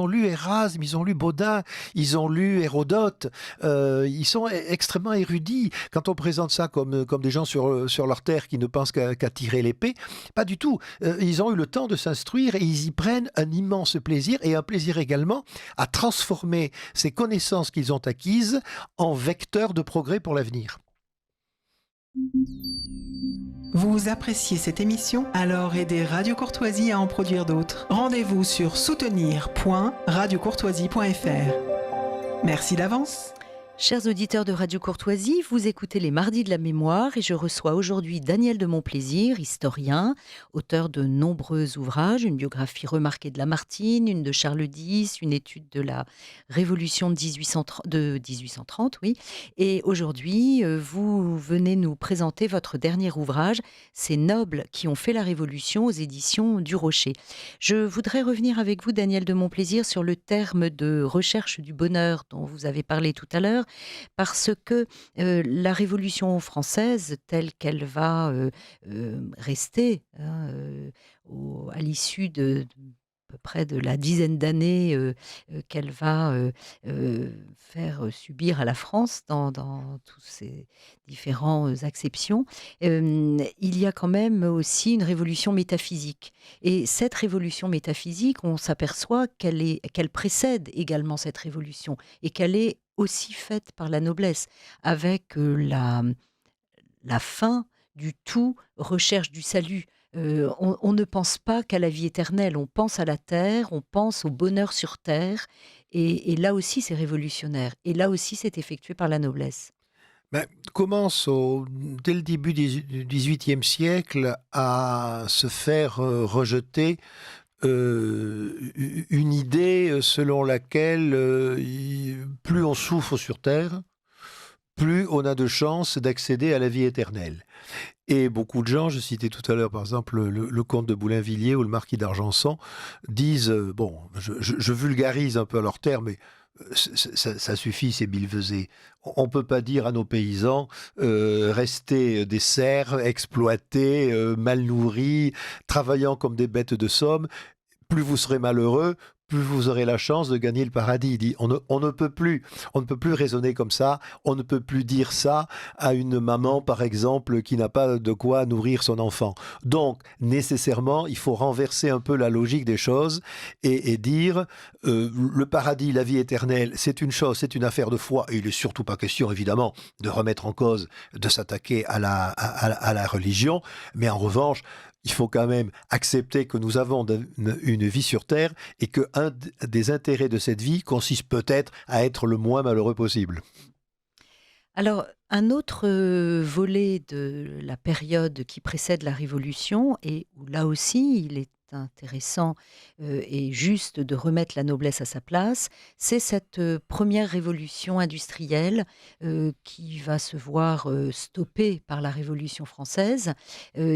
lu Erasme, ils ont lu Baudin, ils ont lu Hérodote, ils sont extrêmement érudits. Quand on présente ça comme des gens sur leur terre qui ne pensent qu'à tirer l'épée, pas du tout. Ils ont eu le temps de s'instruire et ils y prennent un immense plaisir et un plaisir également à transformer ces connaissances qu'ils ont acquises en vecteurs de progrès pour l'avenir. Vous appréciez cette émission? Alors aidez Radio Courtoisie à en produire d'autres. Rendez-vous sur soutenir.radiocourtoisie.fr. Merci d'avance. Chers auditeurs de Radio Courtoisie, vous écoutez les Mardis de la Mémoire et je reçois aujourd'hui Daniel de Montplaisir, historien, auteur de nombreux ouvrages, une biographie remarquée de Lamartine, une de Charles X, une étude de la Révolution de 1830, oui. Et aujourd'hui, vous venez nous présenter votre dernier ouvrage, Ces nobles qui ont fait la Révolution, aux éditions du Rocher. Je voudrais revenir avec vous, Daniel de Montplaisir, sur le terme de recherche du bonheur dont vous avez parlé tout à l'heure, parce que la Révolution française, telle qu'elle va rester à l'issue de à peu près de la dizaine d'années qu'elle va faire subir à la France dans toutes ces différentes acceptions, il y a quand même aussi une révolution métaphysique. Et cette révolution métaphysique, on s'aperçoit qu'elle précède également cette révolution et qu'elle est aussi faite par la noblesse, avec la fin du tout, recherche du salut. On ne pense pas qu'à la vie éternelle, on pense à la terre, on pense au bonheur sur terre, et là aussi c'est révolutionnaire, et là aussi c'est effectué par la noblesse. Ben, commence dès le début du XVIIIe siècle à se faire rejeter une idée selon laquelle plus on souffre sur terre, plus on a de chances d'accéder à la vie éternelle. Et beaucoup de gens, je citais tout à l'heure par exemple le comte de Boulainvilliers ou le marquis d'Argenson, disent, bon, je vulgarise un peu à leur terme, mais ça suffit, c'est billevesé. On ne peut pas dire à nos paysans, restez des serfs, exploités, mal nourris, travaillant comme des bêtes de somme, plus vous serez malheureux, plus vous aurez la chance de gagner le paradis. Il dit, on ne peut plus raisonner comme ça, on ne peut plus dire ça à une maman, par exemple, qui n'a pas de quoi nourrir son enfant. Donc, nécessairement, il faut renverser un peu la logique des choses et dire, le paradis, la vie éternelle, c'est une chose, c'est une affaire de foi, et il n'est surtout pas question, évidemment, de remettre en cause, de s'attaquer à la religion, mais en revanche, il faut quand même accepter que nous avons une vie sur Terre et qu'un des intérêts de cette vie consiste peut-être à être le moins malheureux possible. Alors, un autre volet de la période qui précède la Révolution, et où là aussi il est intéressant et juste de remettre la noblesse à sa place, c'est cette première révolution industrielle qui va se voir stoppée par la Révolution française,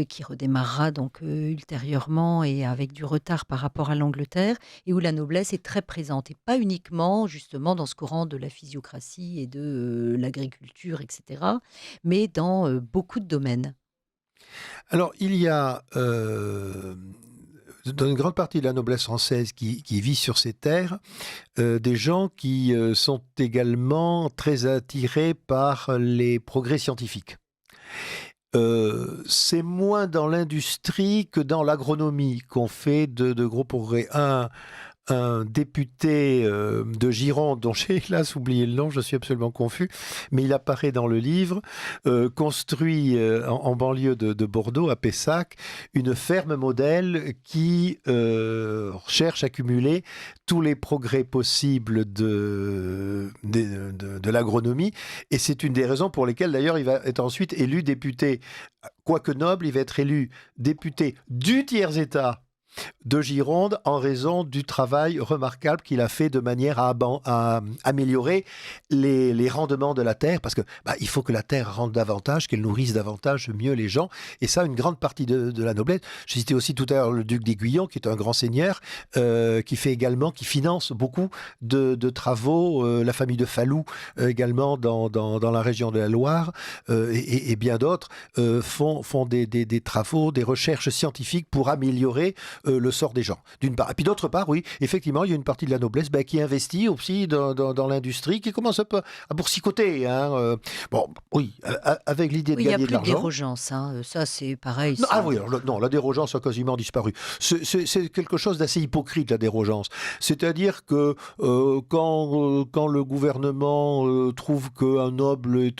qui redémarrera donc ultérieurement et avec du retard par rapport à l'Angleterre, et où la noblesse est très présente, et pas uniquement justement dans ce courant de la physiocratie et de l'agriculture, etc., mais dans beaucoup de domaines. Alors, il y a dans une grande partie de la noblesse française qui vit sur ces terres, des gens qui sont également très attirés par les progrès scientifiques. C'est moins dans l'industrie que dans l'agronomie qu'on fait de gros progrès. Un député de Gironde, dont j'ai hélas oublié le nom, je suis absolument confus, mais il apparaît dans le livre, construit en banlieue de Bordeaux, à Pessac, une ferme modèle qui cherche à cumuler tous les progrès possibles de l'agronomie, et c'est une des raisons pour lesquelles d'ailleurs il va être ensuite élu député, quoique noble, il va être élu député du tiers-État de Gironde en raison du travail remarquable qu'il a fait de manière à améliorer les rendements de la terre, parce que il faut que la terre rende davantage, qu'elle nourrisse davantage mieux les gens, et ça, une grande partie de la noblesse. Je citais aussi tout à l'heure le duc d'Aiguillon, qui est un grand seigneur, qui finance beaucoup de travaux, la famille de Falloux également dans la région de la Loire, et bien d'autres font des travaux, des recherches scientifiques pour améliorer le sort des gens, d'une part. Et puis d'autre part, oui, effectivement, il y a une partie de la noblesse qui investit aussi dans l'industrie, qui commence un peu à boursicoter. Oui, avec l'idée de Oui, il n'y a gagner de plus de l'argent. dérogeance, hein. Ça, c'est pareil. Non, oui, alors, non, la dérogeance a quasiment disparu. C'est quelque chose d'assez hypocrite, la dérogeance. C'est-à-dire que quand le gouvernement trouve qu'un noble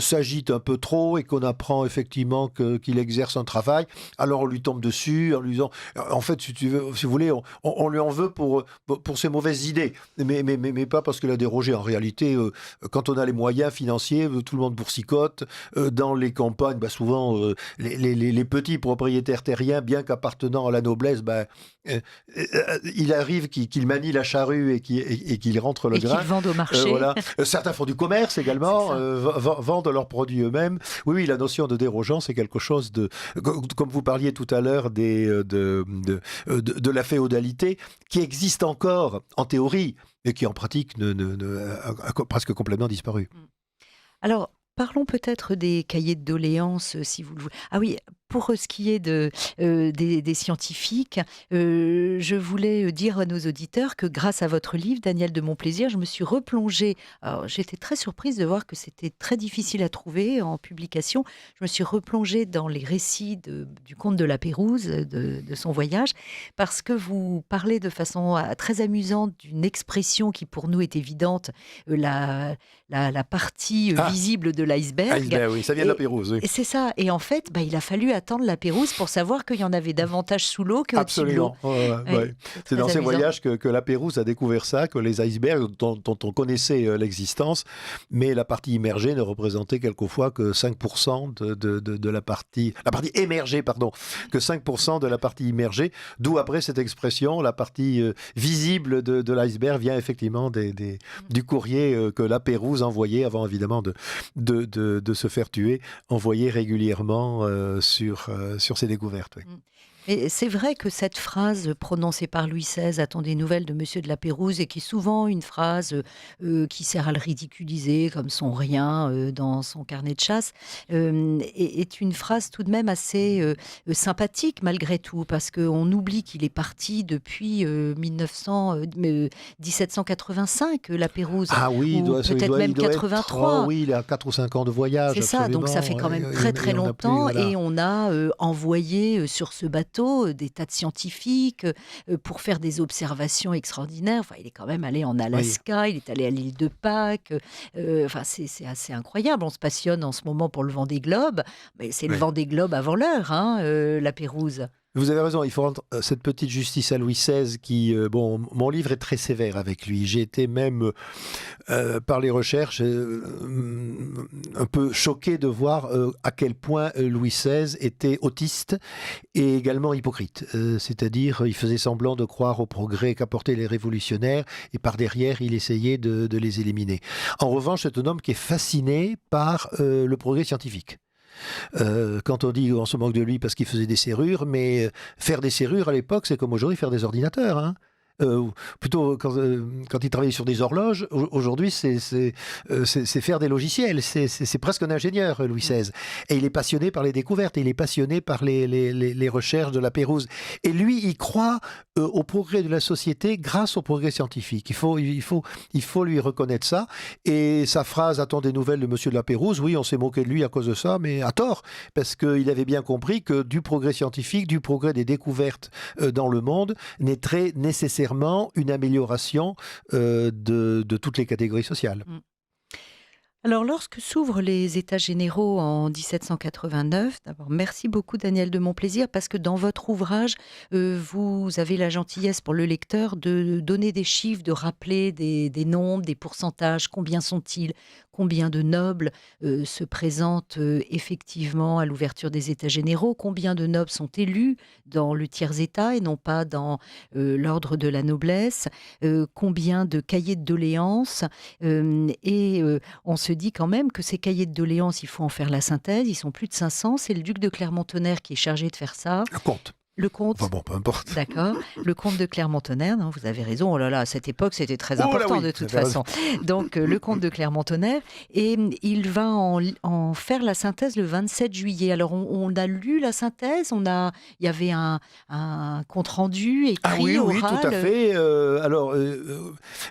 s'agite un peu trop et qu'on apprend effectivement qu'il exerce un travail, alors on lui tombe dessus en lui disant, en fait, si vous voulez, on lui en veut pour ses mauvaises idées, mais pas parce qu'il a dérogé. En réalité, quand on a les moyens financiers, tout le monde boursicote. Dans les campagnes, souvent, les petits propriétaires terriens, bien qu'appartenant à la noblesse, il arrive qu'ils manient la charrue et qu'ils rentrent le grain. Et qu'ils vendent au marché. Voilà. Certains font du commerce également, vendent leurs produits eux-mêmes. Oui, la notion de dérogeance, c'est quelque chose de... Comme vous parliez tout à l'heure de la féodalité, qui existe encore en théorie, mais qui en pratique a presque complètement disparu. Alors, parlons peut-être des cahiers de doléances, si vous le voulez. Ah oui, pour ce qui est des scientifiques, je voulais dire à nos auditeurs que grâce à votre livre, Daniel de Montplaisir, je me suis replongée. Alors, j'étais très surprise de voir que c'était très difficile à trouver en publication. Je me suis replongée dans les récits du comte de la Pérouse, de son voyage, parce que vous parlez de façon très amusante d'une expression qui pour nous est évidente, la partie visible de l'iceberg. Oui, ça vient de la Pérouse. Oui. Et c'est ça. Et en fait, il a fallu attendre la Pérouse pour savoir qu'il y en avait davantage sous l'eau qu'au-dessus de l'eau. Ouais. C'est dans ces voyages que la Pérouse a découvert ça, que les icebergs dont on connaissait l'existence, mais la partie immergée ne représentait quelquefois que 5% de la partie émergée, que 5% de la partie immergée, d'où après cette expression, la partie visible de l'iceberg vient effectivement du courrier que la Pérouse envoyait avant évidemment de se faire tuer, envoyait régulièrement sur ses découvertes. Oui. Mais c'est vrai que cette phrase prononcée par Louis XVI, attend des nouvelles de Monsieur de la Pérouse, et qui est souvent une phrase qui sert à le ridiculiser comme son rien dans son carnet de chasse, est une phrase tout de même assez sympathique malgré tout, parce qu'on oublie qu'il est parti depuis 1785, la Pérouse. Ah oui, peut-être même 83. Oui, il a 4 ou 5 ans de voyage. C'est ça, donc ça fait quand même très longtemps, et on a envoyé sur ce bateau des tas de scientifiques pour faire des observations extraordinaires. Enfin, il est quand même allé en Alaska, il est allé à l'île de Pâques. C'est assez incroyable. On se passionne en ce moment pour le Vendée Globe, mais c'est le Vendée Globe avant l'heure, la Pérouse. Vous avez raison, il faut rendre cette petite justice à Louis XVI qui, mon livre est très sévère avec lui. J'ai été même, par les recherches, un peu choqué de voir à quel point Louis XVI était autiste et également hypocrite. C'est-à-dire, il faisait semblant de croire au progrès qu'apportaient les révolutionnaires et par derrière, il essayait de les éliminer. En revanche, c'est un homme qui est fasciné par le progrès scientifique. Quand on dit on se moque de lui parce qu'il faisait des serrures, mais faire des serrures à l'époque, c'est comme aujourd'hui faire des ordinateurs. Hein. Plutôt quand il travaillait sur des horloges, aujourd'hui c'est faire des logiciels, c'est presque un ingénieur, Louis XVI. Et il est passionné par les découvertes, il est passionné par les recherches de la Pérouse. Et lui, il croit au progrès de la société grâce au progrès scientifique. Il faut lui reconnaître ça. Et sa phrase « Attends des nouvelles de Monsieur de la Pérouse », oui, on s'est moqué de lui à cause de ça, mais à tort, parce qu'il avait bien compris que du progrès scientifique, du progrès des découvertes dans le monde, naîtrait nécessairement une amélioration de toutes les catégories sociales. Alors, lorsque s'ouvrent les États généraux en 1789, d'abord, merci beaucoup Daniel de Montplaisir, parce que dans votre ouvrage, vous avez la gentillesse pour le lecteur de donner des chiffres, de rappeler des nombres, des pourcentages, combien sont-ils, combien de nobles se présentent effectivement à l'ouverture des États généraux, combien de nobles sont élus dans le tiers-État et non pas dans l'ordre de la noblesse, combien de cahiers de doléances, on se dit quand même que ces cahiers de doléances, il faut en faire la synthèse, ils sont plus de 500, c'est le duc de Clermont-Tonnerre qui est chargé de faire ça. Le comte. Le comte, Enfin bon, peu importe. d'accord. Le comte de Clermont-Tonnerre, non, vous avez raison. Oh là là, à cette époque, c'était très Oh là important oui, de toute vous avez façon. Donc, le comte de Clermont-Tonnerre, et il va en faire la synthèse le 27 juillet. Alors, on a lu la synthèse, il y avait un compte-rendu écrit, Ah oui, oui, oral. tout à fait.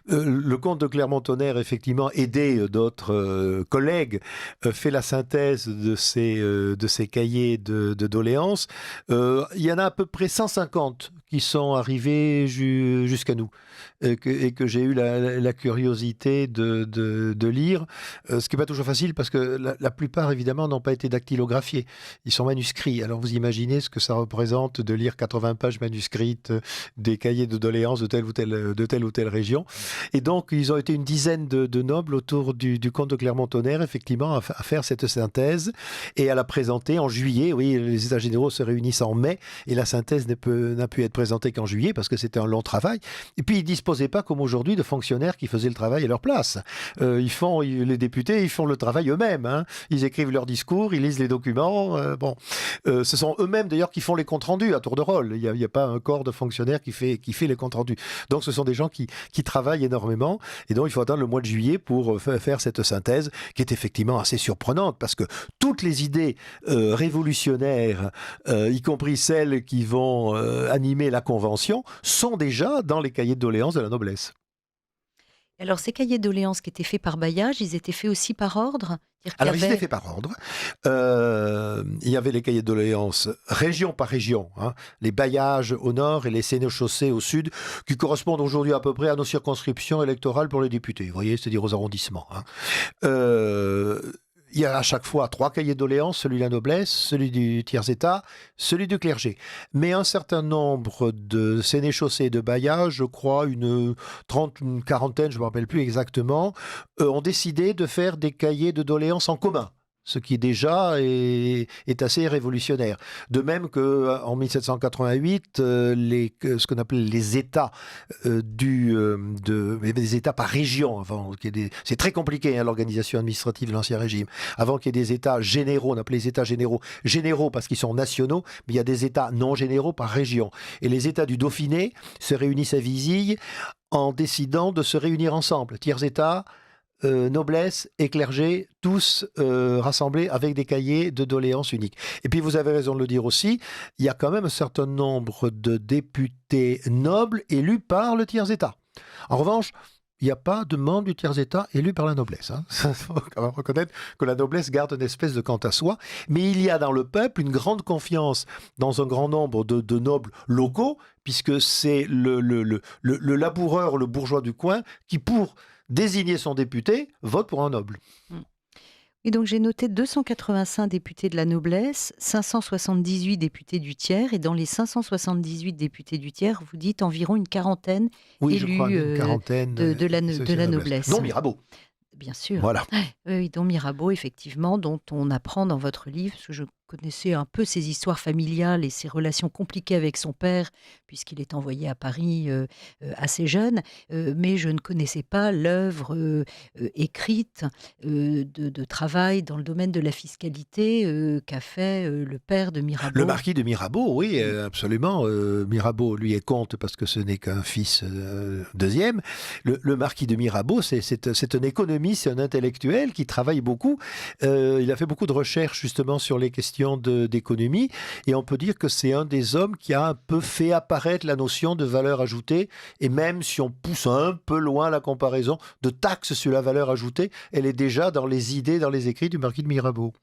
Le comte de Clermont-Tonnerre, effectivement, aidé d'autres collègues, fait la synthèse de ces cahiers de doléances. Il y en a à peu près 150 qui sont arrivés jusqu'à nous et que j'ai eu la curiosité de lire, ce qui n'est pas toujours facile parce que la plupart, évidemment, n'ont pas été dactylographiés. Ils sont manuscrits. Alors vous imaginez ce que ça représente de lire 80 pages manuscrites des cahiers de doléances de telle ou telle région. Et donc, ils ont été une dizaine de nobles autour du comte de Clermont-Tonnerre, effectivement, à faire cette synthèse et à la présenter en juillet. Oui, les États généraux se réunissent en mai et la synthèse n'a pu être présentée qu'en juillet parce que c'était un long travail. Et puis, ils ne disposaient pas, comme aujourd'hui, de fonctionnaires qui faisaient le travail à leur place. Les députés, ils font le travail eux-mêmes. Hein. Ils écrivent leurs discours, ils lisent les documents. Ce sont eux-mêmes, d'ailleurs, qui font les comptes rendus à tour de rôle. Il n'y a pas un corps de fonctionnaires qui fait les comptes rendus. Donc, ce sont des gens qui travaillent énormément. Et donc, il faut attendre le mois de juillet pour faire cette synthèse qui est effectivement assez surprenante parce que toutes les idées révolutionnaires, y compris celles qui vont animer la Convention, sont déjà dans les cahiers de doléances de la noblesse. Alors, ces cahiers de doléances qui étaient faits par bailliage, ils étaient faits aussi par ordre? Alors, ils étaient faits par ordre. Il y avait les cahiers de doléances région par région, hein, les bailliages au nord et les sénéchaussées au sud, qui correspondent aujourd'hui à peu près à nos circonscriptions électorales pour les députés, vous voyez, c'est-à-dire aux arrondissements. Hein. Il y a à chaque fois 3 cahiers de doléances, celui de la noblesse, celui du tiers-état, celui du clergé. Mais un certain nombre de sénéchaussées et de bailliages, je crois une quarantaine, je ne me rappelle plus exactement, ont décidé de faire des cahiers de doléances en commun. Ce qui déjà est assez révolutionnaire. De même qu'en 1788, ce qu'on appelait les États des États par région. C'est très compliqué, hein, l'organisation administrative de l'Ancien Régime. Avant qu'il y ait des États généraux, on appelait les États généraux parce qu'ils sont nationaux, mais il y a des États non généraux par région. Et les États du Dauphiné se réunissent à Vizille en décidant de se réunir ensemble. Tiers-État, noblesse et clergé, tous rassemblés avec des cahiers de doléances uniques. Et puis vous avez raison de le dire aussi, il y a quand même un certain nombre de députés nobles élus par le tiers-État. En revanche, il n'y a pas de membres du tiers-État élus par la noblesse. Il faut quand même reconnaître que la noblesse garde une espèce de quant à soi, mais il y a dans le peuple une grande confiance dans un grand nombre de nobles locaux, puisque c'est le laboureur, le bourgeois du coin, qui pour désigner son député, vote pour un noble. Et donc j'ai noté 285 députés de la noblesse, 578 députés du tiers, et dans les 578 députés du tiers, vous dites environ une quarantaine élus je crois, une quarantaine, de la noblesse. Non, Mirabeau. Bien sûr. Voilà. Oui, dont Mirabeau, effectivement, dont on apprend dans votre livre, parce que je connaissais un peu ses histoires familiales et ses relations compliquées avec son père, puisqu'il est envoyé à Paris assez jeune, mais je ne connaissais pas l'œuvre écrite de travail dans le domaine de la fiscalité qu'a fait le père de Mirabeau. Le marquis de Mirabeau, oui, absolument. Mirabeau, lui, est comte parce que ce n'est qu'un fils deuxième. Le marquis de Mirabeau, c'est un économiste, c'est un intellectuel qui travaille beaucoup. Il a fait beaucoup de recherches justement sur les questions d'économie et on peut dire que c'est un des hommes qui a un peu fait apparaître la notion de valeur ajoutée et même si on pousse un peu loin la comparaison de taxe sur la valeur ajoutée, elle est déjà dans les idées, dans les écrits du marquis de Mirabeau.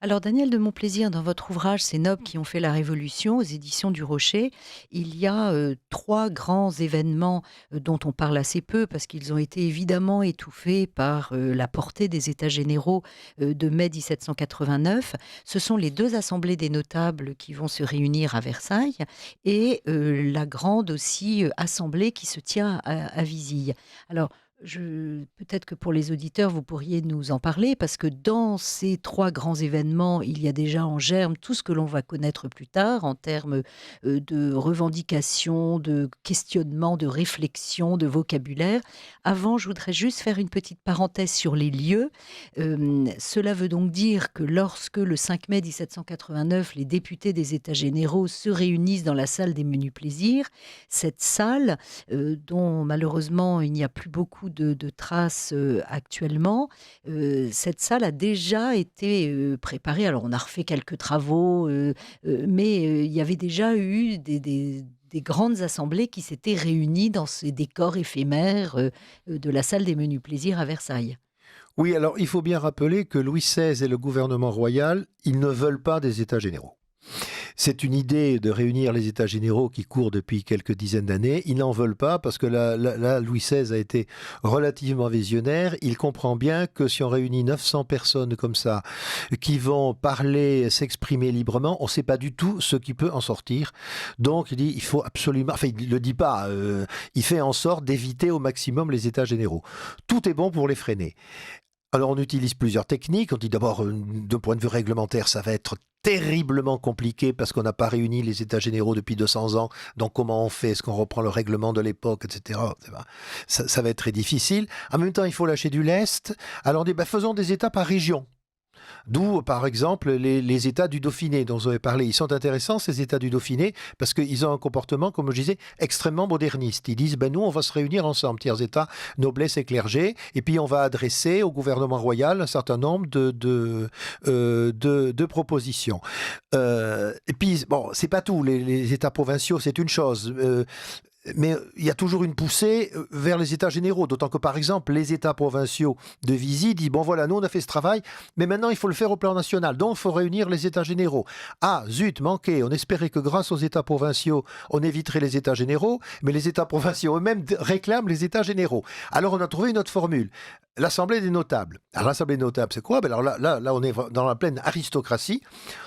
Alors Daniel de Montplaisir, dans votre ouvrage Ces nobles qui ont fait la Révolution, aux éditions du Rocher, il y a 3 grands événements dont on parle assez peu parce qu'ils ont été évidemment étouffés par la portée des États généraux de mai 1789. Ce sont les 2 assemblées des notables qui vont se réunir à Versailles et la grande aussi assemblée qui se tient à Vizille. Alors, Peut-être que pour les auditeurs, vous pourriez nous en parler, parce que dans ces 3 grands événements, il y a déjà en germe tout ce que l'on va connaître plus tard en termes, de revendications, de questionnements, de réflexions, de vocabulaire. Avant, je voudrais juste faire une petite parenthèse sur les lieux. Cela veut donc dire que lorsque le 5 mai 1789, les députés des États généraux se réunissent dans la salle des menus plaisirs, cette salle, dont malheureusement il n'y a plus beaucoup de traces actuellement. Cette salle a déjà été préparée. Alors on a refait quelques travaux, mais il y avait déjà eu des grandes assemblées qui s'étaient réunies dans ces décors éphémères de la salle des menus plaisirs à Versailles. Oui, alors il faut bien rappeler que Louis XVI et le gouvernement royal, ils ne veulent pas des États généraux. C'est une idée de réunir les États généraux qui court depuis quelques dizaines d'années. Ils n'en veulent pas parce que là, Louis XVI a été relativement visionnaire. Il comprend bien que si on réunit 900 personnes comme ça, qui vont parler, s'exprimer librement, on ne sait pas du tout ce qui peut en sortir. Donc il dit, il faut absolument... Enfin, il ne le dit pas. Il fait en sorte d'éviter au maximum les États généraux. Tout est bon pour les freiner. Alors on utilise plusieurs techniques. On dit d'abord, d'un point de vue réglementaire, ça va être terriblement compliqué parce qu'on n'a pas réuni les États généraux depuis 200 ans. Donc comment on fait? Est-ce qu'on reprend le règlement de l'époque, etc. Ça va être très difficile. En même temps, il faut lâcher du lest. Alors on dit, faisons des États par région. D'où, par exemple, les États du Dauphiné dont vous avez parlé. Ils sont intéressants, ces États du Dauphiné, parce qu'ils ont un comportement, comme je disais, extrêmement moderniste. Ils disent, nous, on va se réunir ensemble, tiers États, noblesse et clergé, et puis on va adresser au gouvernement royal un certain nombre de propositions. Et puis, c'est pas tout. Les États provinciaux, c'est une chose. Mais il y a toujours une poussée vers les États généraux, d'autant que, par exemple, les États provinciaux de Visy disent, voilà, nous on a fait ce travail, mais maintenant il faut le faire au plan national, donc il faut réunir les États généraux. Ah, zut, manqué, on espérait que grâce aux États provinciaux, on éviterait les États généraux, mais les États provinciaux eux-mêmes réclament les États généraux. Alors on a trouvé une autre formule. L'Assemblée des notables. Alors l'Assemblée des notables, c'est quoi? Alors là, on est dans la pleine aristocratie.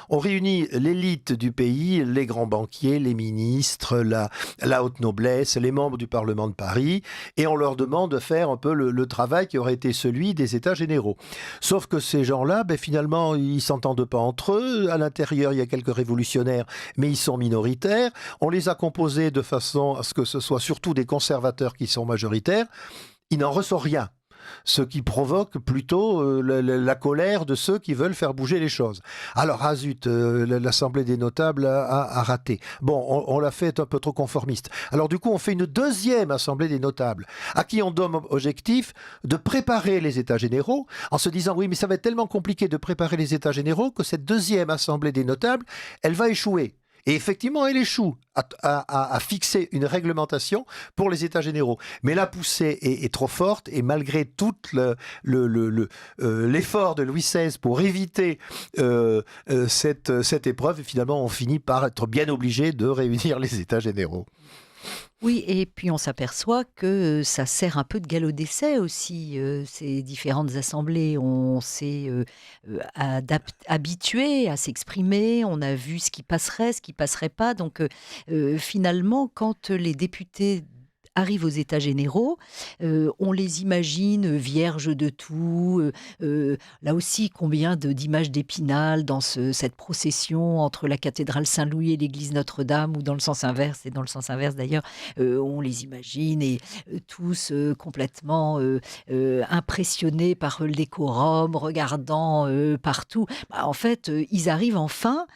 On réunit l'élite du pays, les grands banquiers, les ministres, la haute noblesse, les membres du Parlement de Paris, et on leur demande de faire un peu le travail qui aurait été celui des États généraux. Sauf que ces gens-là, finalement, ils s'entendent pas entre eux. À l'intérieur, il y a quelques révolutionnaires, mais ils sont minoritaires. On les a composés de façon à ce que ce soit surtout des conservateurs qui sont majoritaires. Il n'en ressort rien. Ce qui provoque plutôt la colère de ceux qui veulent faire bouger les choses. Alors, l'Assemblée des notables a raté. On l'a fait un peu trop conformiste. Alors du coup, on fait une deuxième Assemblée des notables, à qui on donne objectif de préparer les États généraux, en se disant, oui, mais ça va être tellement compliqué de préparer les États généraux que cette deuxième Assemblée des notables, elle va échouer. Et effectivement, elle échoue à fixer une réglementation pour les États généraux. Mais la poussée est trop forte, et malgré tout l'effort de Louis XVI pour éviter cette épreuve, finalement, on finit par être bien obligé de réunir les États généraux. Oui, et puis on s'aperçoit que ça sert un peu de galop d'essai aussi, ces différentes assemblées. On s'est habitué à s'exprimer, on a vu ce qui passerait, ce qui passerait pas. Donc finalement, quand les députés arrivent aux États généraux, on les imagine vierges de tout. Là aussi, combien d'images d'Épinal dans cette procession entre la cathédrale Saint-Louis et l'église Notre-Dame, ou dans le sens inverse, et dans le sens inverse d'ailleurs, on les imagine, et tous complètement impressionnés par le décorum, regardant partout. En fait, ils arrivent enfin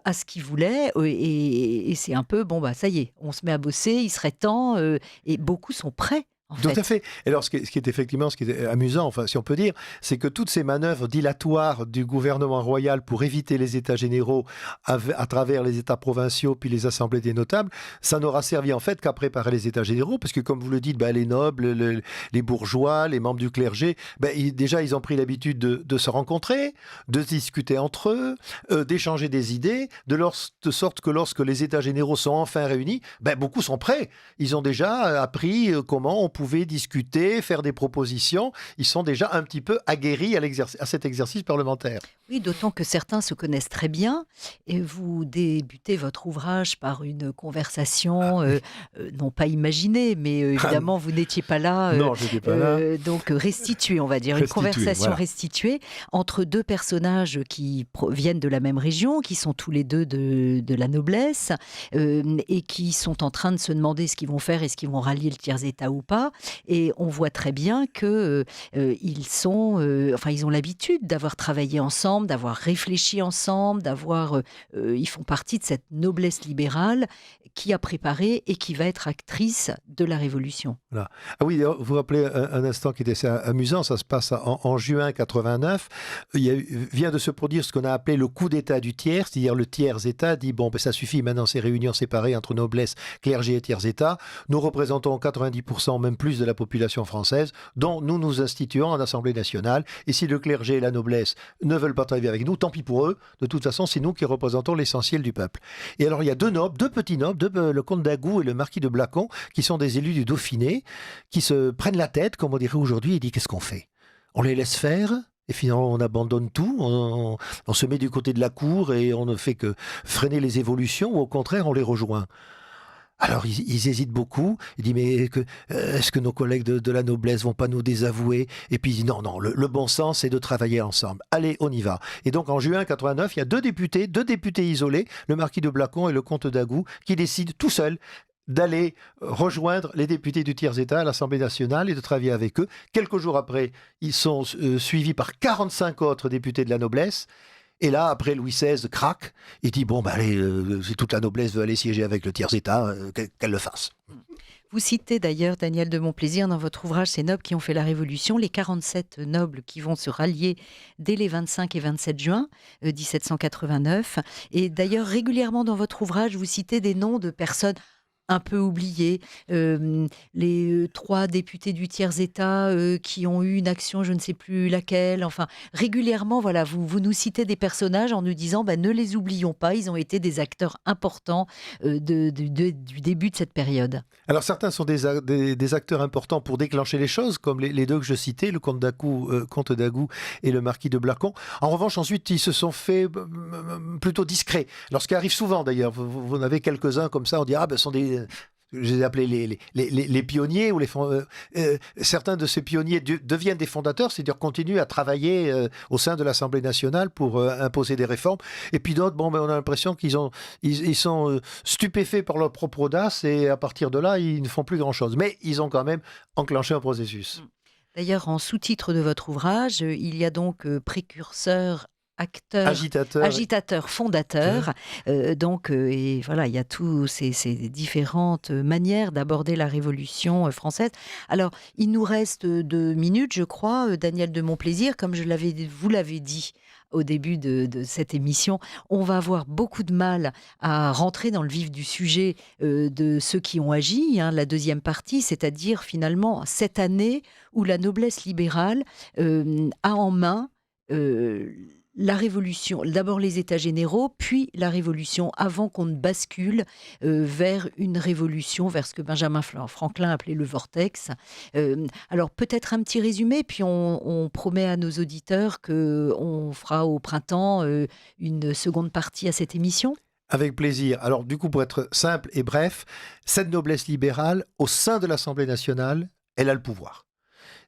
à ce qu'ils voulaient, et c'est un peu, ça y est, on se met à bosser, il serait temps, et beaucoup sont prêts. Tout à fait. Et alors, ce qui est amusant, si on peut dire, c'est que toutes ces manœuvres dilatoires du gouvernement royal pour éviter les États généraux à travers les États provinciaux puis les assemblées des notables, ça n'aura servi en fait qu'à préparer les États généraux, parce que comme vous le dites, les nobles, les bourgeois, les membres du clergé, déjà ils ont pris l'habitude de se rencontrer, de discuter entre eux, d'échanger des idées, de sorte que lorsque les États généraux sont enfin réunis, beaucoup sont prêts. Ils ont déjà appris comment on pouvaient discuter, faire des propositions. Ils sont déjà un petit peu aguerris à cet exercice parlementaire. Oui, d'autant que certains se connaissent très bien et vous débutez votre ouvrage par une conversation, non pas imaginée, mais évidemment, vous n'étiez pas là, Non, je n'étais pas là. donc restituée, on va dire, une Restituée, conversation voilà. restituée entre deux personnages qui viennent de la même région, qui sont tous les deux de la noblesse et qui sont en train de se demander ce qu'ils vont faire, est-ce qu'ils vont rallier le tiers-état ou pas. Et on voit très bien que ils ont l'habitude d'avoir travaillé ensemble, d'avoir réfléchi ensemble, ils font partie de cette noblesse libérale qui a préparé et qui va être actrice de la Révolution. Voilà. Ah oui, d'ailleurs, vous vous rappelez un instant qui était assez amusant, ça se passe en juin 89. Vient de se produire ce qu'on a appelé le coup d'État du tiers, c'est-à-dire le tiers-État dit bon, ben, ça suffit maintenant ces réunions séparées entre noblesse, clergé et tiers-État. Nous représentons 90%, même plus, de la population française, dont nous nous instituons en Assemblée nationale. Et si le clergé et la noblesse ne veulent pas travailler avec nous, tant pis pour eux. De toute façon, c'est nous qui représentons l'essentiel du peuple. Et alors, il y a deux petits nobles, le comte d'Agoult et le marquis de Blacon, qui sont des élus du Dauphiné, qui se prennent la tête, comme on dirait aujourd'hui, et disent qu'est-ce qu'on fait? On les laisse faire? Et finalement, on abandonne tout, on se met du côté de la cour et on ne fait que freiner les évolutions, ou au contraire, on les rejoint. Alors, ils hésitent beaucoup. Ils disent, mais est-ce que nos collègues de la noblesse vont pas nous désavouer? Et puis, ils disent, non, le bon sens, c'est de travailler ensemble. Allez, on y va. Et donc, en juin 89, il y a deux députés isolés, le marquis de Blacon et le comte d'Agoult, qui décident tout seuls d'aller rejoindre les députés du tiers-État à l'Assemblée nationale et de travailler avec eux. Quelques jours après, ils sont suivis par 45 autres députés de la noblesse. Et là, après, Louis XVI craque. Il dit, bon, allez, si toute la noblesse veut aller siéger avec le tiers-État, qu'elle le fasse. Vous citez d'ailleurs, Daniel de Montplaisir, dans votre ouvrage Ces nobles qui ont fait la Révolution, les 47 nobles qui vont se rallier dès les 25 et 27 juin 1789. Et d'ailleurs, régulièrement dans votre ouvrage, vous citez des noms de personnes un peu oubliés, les 3 députés du tiers-État qui ont eu une action, je ne sais plus laquelle. Enfin, régulièrement, voilà, vous nous citez des personnages en nous disant, ne les oublions pas, ils ont été des acteurs importants du début de cette période. Alors certains sont des acteurs importants pour déclencher les choses, comme les deux que je citais, le comte d'Agoult et le marquis de Blacon. En revanche, ensuite, ils se sont fait plutôt discrets. Alors ce qui arrive souvent d'ailleurs, vous en avez quelques-uns comme ça, on dit, ce sont des... Je les ai appelés les pionniers, ou certains de ces pionniers deviennent des fondateurs, c'est-à-dire continuent à travailler au sein de l'Assemblée nationale pour imposer des réformes. Et puis d'autres, on a l'impression ils sont stupéfaits par leur propre audace, et à partir de là, ils ne font plus grand-chose. Mais ils ont quand même enclenché un processus. D'ailleurs, en sous-titre de votre ouvrage, il y a donc précurseur, acteur, agitateur, fondateur. Et voilà, il y a tous ces différentes manières d'aborder la Révolution française. Alors, il nous reste 2 minutes, je crois, Daniel de Montplaisir, comme vous l'avez dit au début de cette émission, on va avoir beaucoup de mal à rentrer dans le vif du sujet de ceux qui ont agi, la deuxième partie, c'est-à-dire finalement cette année où la noblesse libérale a en main la Révolution, d'abord les États généraux, puis la Révolution, avant qu'on ne bascule vers une révolution, vers ce que Benjamin Franklin appelait le vortex. Alors peut-être un petit résumé, puis on promet à nos auditeurs qu'on fera au printemps une seconde partie à cette émission. Avec plaisir. Alors du coup, pour être simple et bref, cette noblesse libérale, au sein de l'Assemblée nationale, elle a le pouvoir.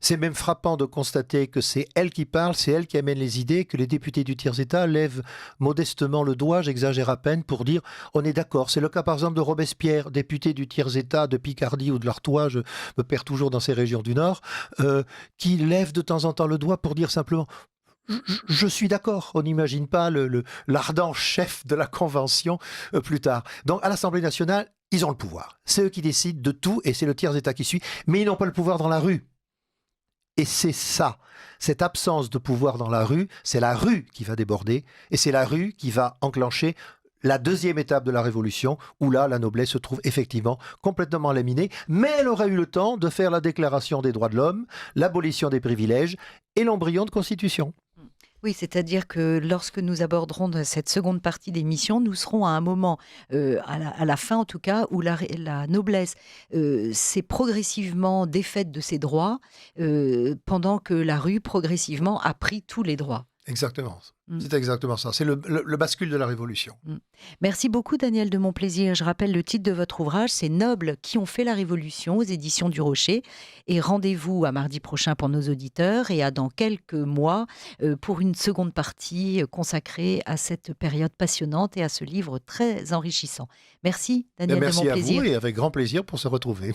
C'est même frappant de constater que c'est elle qui parle, c'est elle qui amène les idées, que les députés du tiers-État lèvent modestement le doigt, j'exagère à peine, pour dire on est d'accord. C'est le cas par exemple de Robespierre, député du tiers-État de Picardie ou de l'Artois, je me perds toujours dans ces régions du Nord, qui lève de temps en temps le doigt pour dire simplement je suis d'accord. On n'imagine pas l'ardent chef de la Convention plus tard. Donc à l'Assemblée nationale, ils ont le pouvoir. C'est eux qui décident de tout et c'est le tiers-État qui suit, mais ils n'ont pas le pouvoir dans la rue. Et c'est ça, cette absence de pouvoir dans la rue, c'est la rue qui va déborder, et c'est la rue qui va enclencher la deuxième étape de la Révolution, où là, la noblesse se trouve effectivement complètement laminée, mais elle aura eu le temps de faire la déclaration des droits de l'homme, l'abolition des privilèges et l'embryon de constitution. Oui, c'est-à-dire que lorsque nous aborderons cette seconde partie d'émission, nous serons à un moment, à la fin en tout cas, où la noblesse s'est progressivement défaite de ses droits, pendant que la rue progressivement a pris tous les droits. Exactement. Mm. C'est exactement ça. C'est le bascule de la Révolution. Mm. Merci beaucoup Daniel de Montplaisir. Je rappelle le titre de votre ouvrage, c'est Nobles qui ont fait la Révolution aux éditions du Rocher. Et rendez-vous à mardi prochain pour nos auditeurs et à dans quelques mois pour une seconde partie consacrée à cette période passionnante et à ce livre très enrichissant. Merci Et Daniel de merci à vous Montplaisir. et avec grand plaisir pour se retrouver.